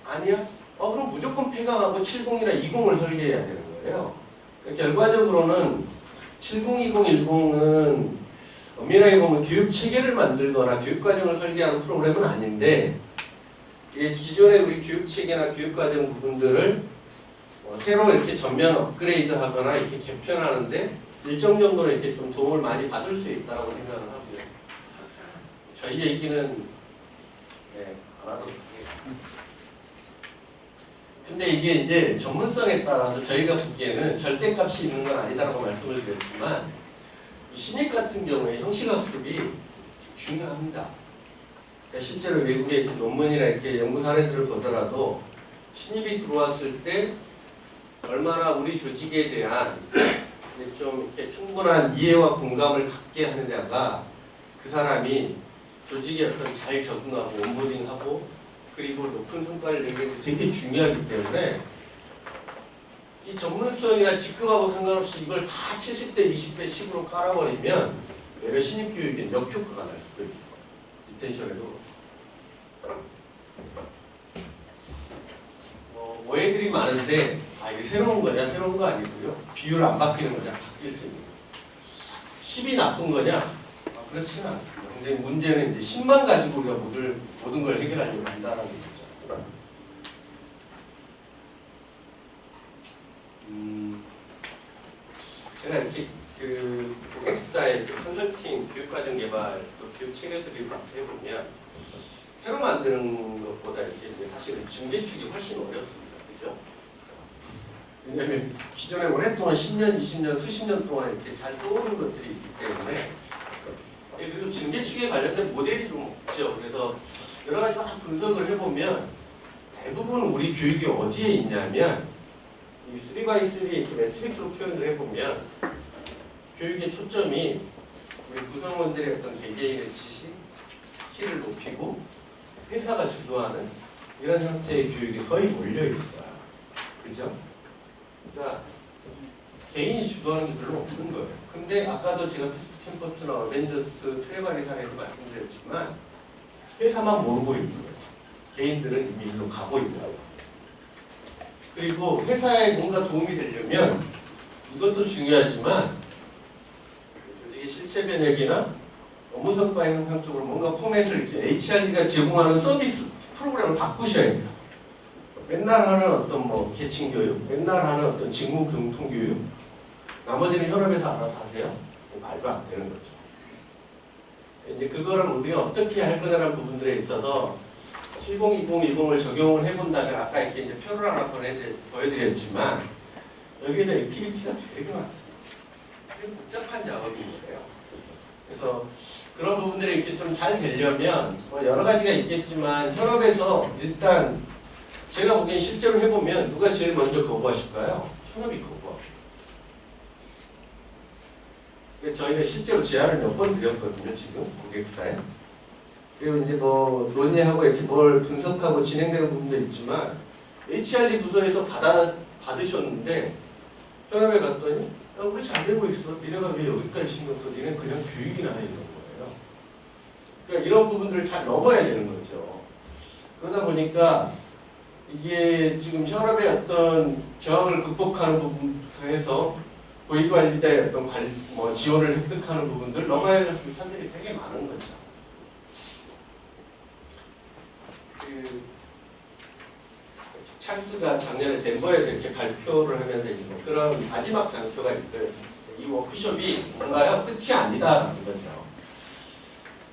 아니야? 그럼 무조건 폐강하고 70이나 20을 설계해야 되는 거예요. 그러니까 결과적으로는 702010은 엄밀하게 보면 교육 체계를 만들거나 교육 과정을 설계하는 프로그램은 아닌데 이게 기존의 우리 교육 체계나 교육 과정 부분들을 새로 이렇게 전면 업그레이드하거나 이렇게 개편하는데 일정 정도로 이렇게 좀 도움을 많이 받을 수 있다고 생각을 하고요. 저희 얘기는 네, 알아도 근데 이게 이제 전문성에 따라서 저희가 보기에는 절대값이 있는 건 아니다라고 말씀을 드렸지만 이 신입 같은 경우에 형식학습이 중요합니다. 그러니까 실제로 외국의 이렇게 논문이나 이렇게 연구 사례들을 보더라도 신입이 들어왔을 때 얼마나 우리 조직에 대한 좀 이렇게 충분한 이해와 공감을 갖게 하느냐가 그 사람이 조직에 어떤 잘 적응하고 온보딩하고 그리고 높은 성과를 내는 게 되게 중요하기 때문에 이 전문성이나 직급하고 상관없이 이걸 다 70대, 20대, 10으로 깔아버리면 외래 신입 교육에 역효과가 날 수도 있어요. 리텐션에도. 오해들이 많은데 이게 새로운 거냐? 새로운 거 아니고요. 비율 안 바뀌는 거냐? 바뀔 수 있는 거예요. 10이 나쁜 거냐? 그렇지는 않습니다. 근데 문제는 이제 10만 가지고 우리가 모든 걸 해결하려고 한다는 거죠. 제가 이렇게 그 고객사의 그 컨설팅 교육과정 개발 또 교육 체계 수립을 해보면 새로 만드는 것보다 이렇게 이제 사실은 증개축이 훨씬 어렵습니다. 그죠? 왜냐하면 기존에 오랫동안 10년, 20년, 수십 년 동안 이렇게 잘 써오는 것들이 있기 때문에 그리고 증개축에 관련된 모델이 좀 없죠. 그래서 여러 가지 막 분석을 해보면 대부분 우리 교육이 어디에 있냐면 이 3x3 이렇게 매트릭스로 표현을 해보면 교육의 초점이 우리 구성원들의 어떤 개개인의 지식, 스킬을 높이고 회사가 주도하는 이런 형태의 교육이 거의 몰려 있어요. 그죠? 그러니까 개인이 주도하는 게 별로 없는 거예요. 근데 아까도 제가 패스트 캠퍼스나 어벤져스 트레바리 사례도 말씀드렸지만 회사만 모르고 있는 거예요. 개인들은 이미 일로 가고 있는 거예요. 그리고 회사에 뭔가 도움이 되려면 이것도 중요하지만 조직의 실체 변혁이나 업무 성과 향상 쪽으로 뭔가 포맷을 이렇게 HRD가 제공하는 서비스 프로그램을 바꾸셔야 돼요. 맨날 하는 어떤 뭐 계층 교육, 맨날 하는 어떤 직무 경통 교육, 나머지는 현업에서 알아서 하세요. 말도 안 되는 거죠. 이제 그거를 우리가 어떻게 할 거냐라는 부분들에 있어서 70-20-10을 적용을 해본다면 아까 이렇게 이제 표를 하나 보여드렸지만 여기에도 액티비티가 되게 많습니다. 되게 복잡한 작업인 거예요. 그래서 그런 부분들이 이렇게 좀 잘 되려면 뭐 여러 가지가 있겠지만 현업에서 일단 제가 보기엔 실제로 해보면 누가 제일 먼저 거부하실까요? 현업이 거부하고. 저희가 실제로 제안을 몇 번 드렸거든요, 지금 고객사에. 그리고 이제 뭐 논의하고 이렇게 뭘 분석하고 진행되는 부분도 있지만 HRD 부서에서 받으셨는데 현업에 갔더니 야, 우리 잘 되고 있어. 니네가 왜 여기까지 신경 써? 니네 그냥 교육이나 해 이런 거예요. 그러니까 이런 부분들을 잘 넘어야 되는 거죠. 그러다 보니까 이게 지금 현업의 어떤 저항을 극복하는 부분에서 고위관리자의 어떤 지원을 획득하는 부분들 넘어야 될 산들이 되게 많은 거죠. 찰스가 작년에 덴버에서 이렇게 발표를 하면서 그런 마지막 장표가 있어요. 이 워크숍이 뭔가요? 끝이 아니다라는 거죠.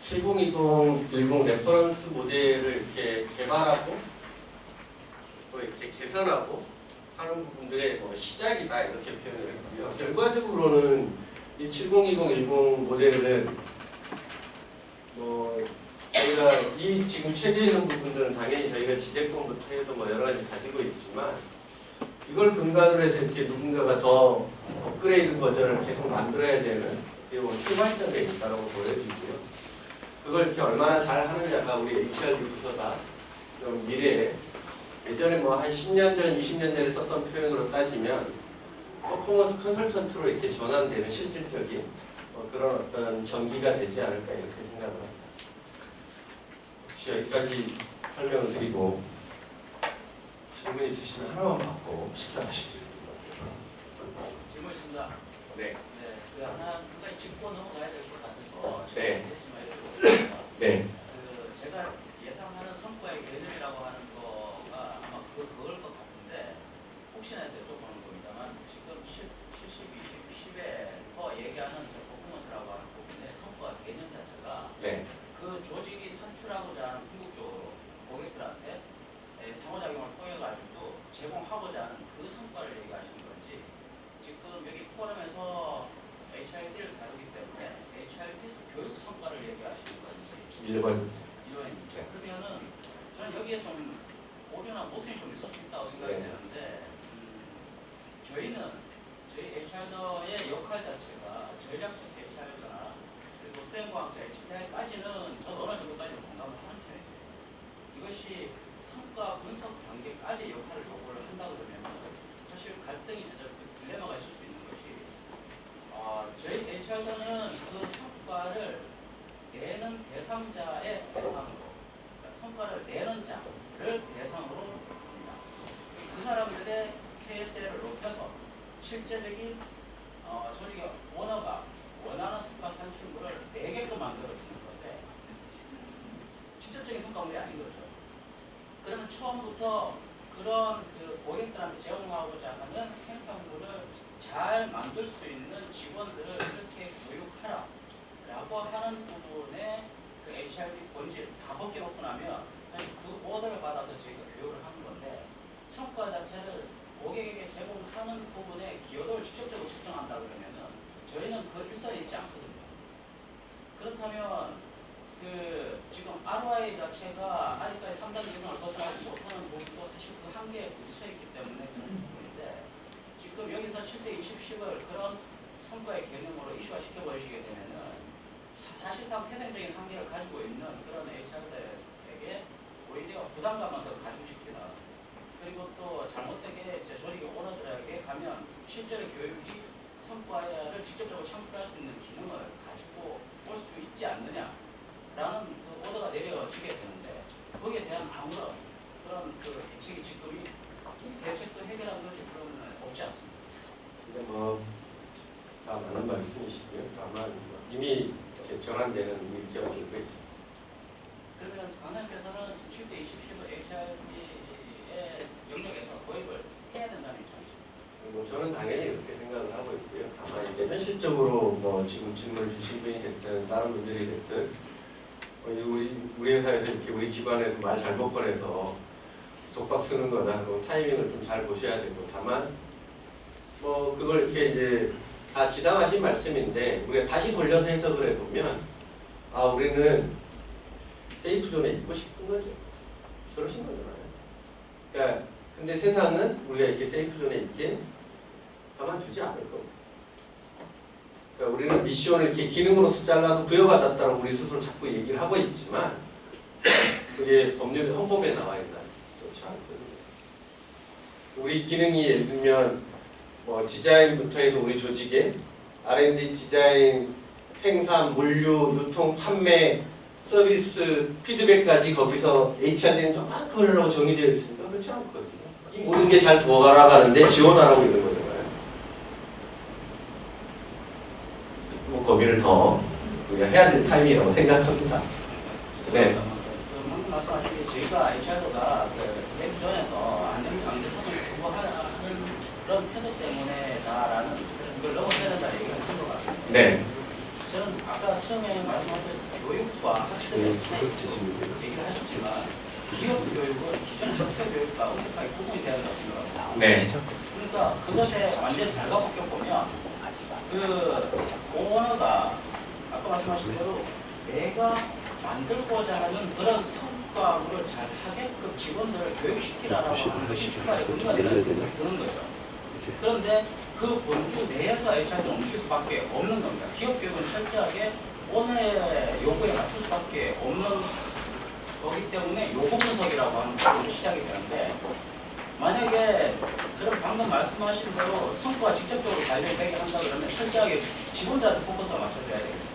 70-20-10 레퍼런스 모델을 이렇게 개발하고 또 이렇게 개선하고 하는 부분들의 시작이다 이렇게 표현을 했고요. 결과적으로는 이 70-20-10 모델은 저희가 이 지금 최대에 있는 부분들은 당연히 저희가 지재권부터 해서 여러 가지 가지고 있지만 이걸 근간으로 해서 이렇게 누군가가 더 업그레이드 버전을 계속 만들어야 되는 출발점에 있다고 보여지고요. 그걸 이렇게 얼마나 잘 하느냐가 우리 HRD 부서가 좀 미래에 예전에 한 10년 전, 20년 전에 썼던 표현으로 따지면 퍼포먼스 컨설턴트로 이렇게 전환되는 실질적인 그런 어떤 전기가 되지 않을까 이렇게 생각을 합니다. 여기까지 설명을 드리고 질문 있으시면 하나만 받고 식사하시겠습니다. 질문 있습니다. 네. 그 하나 짚고 넘어가야 될 것 같아서 네. 네. 제가 예상하는 성과의 개념이라고 하는 거가 아마 그걸 것 같은데 혹시나 해서 여쭤보는 겁니다만 지금 70, 20, 10에서 얘기하는 퍼포먼스라고 하는 부분의 성과 개념 자체가 네. 그 조직이 산출하고자 하는 궁극적으로 고객들한테 상호작용을 통해 가지고 제공하고자 하는 그 성과를 얘기하시는 건지, 지금 여기 포럼에서 HRD를 다루기 때문에 HRD에서 교육 성과를 얘기하시는 건지 일반입니다. 그러면은 저는 여기에 좀 오류나 모순이 좀 있을 수 있다고 생각이 되는데, 저희 HR의 역할 자체가 전략적 HR거나 그리고 수행과학자 HR까지는 저도 어느 정도까지 공감을 하는 편이죠. 이것이 성과 분석 단계까지 역할을 요구를 한다 그러면 사실 갈등이 딜레마가 있을 수 있는 것이, 저희 HR자는 그 성과를 내는 대상자의 대상으로, 성과를 내는 자를 대상으로 합니다. 그 사람들의 KSL을 높여서 실제적인 조직의 오너가 원하는 성과 산출물을 내게끔 만들어주는 건데, 직접적인 성과물이 아닌 거죠. 그러면 처음부터 그런 그 고객들한테 제공하고자 하는 생산물을 잘 만들 수 있는 직원들을 이렇게 교육하라 라고 하는 부분에 그 HRD 본질 다 벗겨놓고 나면 그 오더를 받아서 저희가 교육을 하는 건데, 성과 자체를 고객에게 제공하는 부분에 기여도를 직접적으로 측정한다 그러면은 저희는 그 일선에 있지 않거든요. 그렇다면 그 지금 ROI 자체가 아직까지 3단계 이상을 벗어나지 못하는 부분도 사실 그 한계에 부딪혀 있기 때문에 그런 부분인데, 지금 여기서 7대 20, 10을 그런 성과의 개념으로 이슈화 시켜버리시게 되면은 사실상 태생적인 한계를 가지고 있는 그런 HR들에게 오히려 부담감만 더 가중시키는, 그리고 또 잘못되게 제 조직의 오너들에게 가면 실제로 교육이 성과를 직접적으로 창출할 수 있는 기능을 가지고 올 수 있지 않느냐라는 그 오더가 내려지게 되는데, 거기에 대한 아무런 그런 그 대책이 지금 대책도 해결하는 것이 그러면 없지 않습니다. 근데 다 맞는 말씀이시고요. 다만 이미 전환되는 의견이 있습니다. 그러면 강남께서는 7대 20, 10을 HR의 영역에서 도입을 해야 된다는 입장이죠. 저는 당연히 그렇게 생각을 하고 있고요. 다만 이제 현실적으로 지금 질문을 주신 분이 됐든 다른 분들이 됐든 우리 회사에서 이렇게 우리 기관에서 말 잘못 꺼내서 독박 쓰는 거다. 그럼 타이밍을 좀 잘 보셔야 되고, 다만 그걸 이렇게 이제 다 지당하신 말씀인데, 우리가 다시 돌려서 해석을 해보면 우리는 세이프 존에 있고 싶은 거죠. 그러신 거잖아요. 그러니까 근데 세상은 우리가 이렇게 세이프 존에 있게 가만두지 않을 겁니다. 그러니까 우리는 미션을 이렇게 기능으로서 잘라서 부여받았다고 우리 스스로 자꾸 얘기를 하고 있지만, 그게 법률 헌법에 나와 있나? 그렇지 않거든요. 우리 기능이 예를 들면 디자인부터 해서 우리 조직에 R&D, 디자인, 생산, 물류, 유통, 판매, 서비스, 피드백까지 거기서 HRD는 조금만 하려고 정의되어 있습니까? 그렇지 않거든요. 이 모든 게 잘 돌아가는데 지원하라고 있는 거잖아요. 고민을 더 우리가 해야 될 타임이라고 생각합니다. 네. 방금 말씀하신 게 저희가 HR도가 세부전에서 안전성을 추구하는 그런 태도 때문에다라는 이걸 넘어서야 된다는 얘기가 있는 것 같아요. 네. 저는 아까 처음에 말씀하신 교육과 학습의 차이 얘기를 하셨지만, 기업 교육은 기존 학교 교육과 엄격하게 구분이 되는 것 생각합니다. 네. 그러니까 그것에 완전히 달라붙여 보면 그 오너가 아까 말씀하신 대로 내가 만들고자 하는 그런 성과물을 잘 하게끔 직원들을 교육시키라라고 하는 것이 출발의 근거가 되는 생각이 드는 거죠. 그런데 그 본주 내에서 HR는 움직일 수밖에 없는 겁니다. 기업 교육은 철저하게 오너의 요구에 맞출 수밖에 없는 거기 때문에 요구 분석이라고 하는 부분이 시작이 되는데, 만약에 그럼 방금 말씀하신 대로 성과가 직접적으로 관련되게 한다 그러면 철저하게 직원들한테 포커스를 맞춰줘야 되겠죠.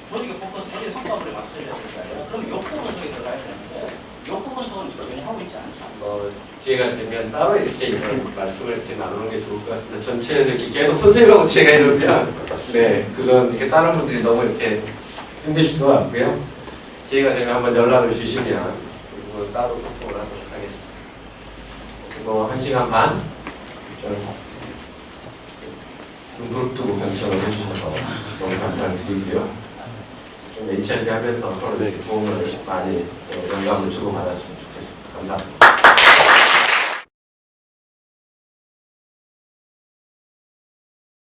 조직의 포커스, 조직의 성과물에 맞춰줘야 되니까요. 그럼 욕구 분석이 들어가야 되는데, 욕구 분석은 전혀 하고 있지 않지 않습니까? 기회가 되면 따로 이렇게 이런 말씀을 이렇게 나누는 게 좋을 것 같습니다. 전체에서 이렇게 계속 선생님하고 제가 이러면 그건 이렇게 다른 분들이 너무 이렇게 힘드실 것 같고요. 기회가 되면 한번 연락을 주시면 그걸 따로 소통을 하도록 하겠습니다. 1시간 반 눈그룹 두고 경청을 해주셔서 너무 감사드리고요. 좀 H&D 하면서 서로 이렇게 도움을 많이 영감을 주고 받았으면 좋겠습니다. 감사합니다.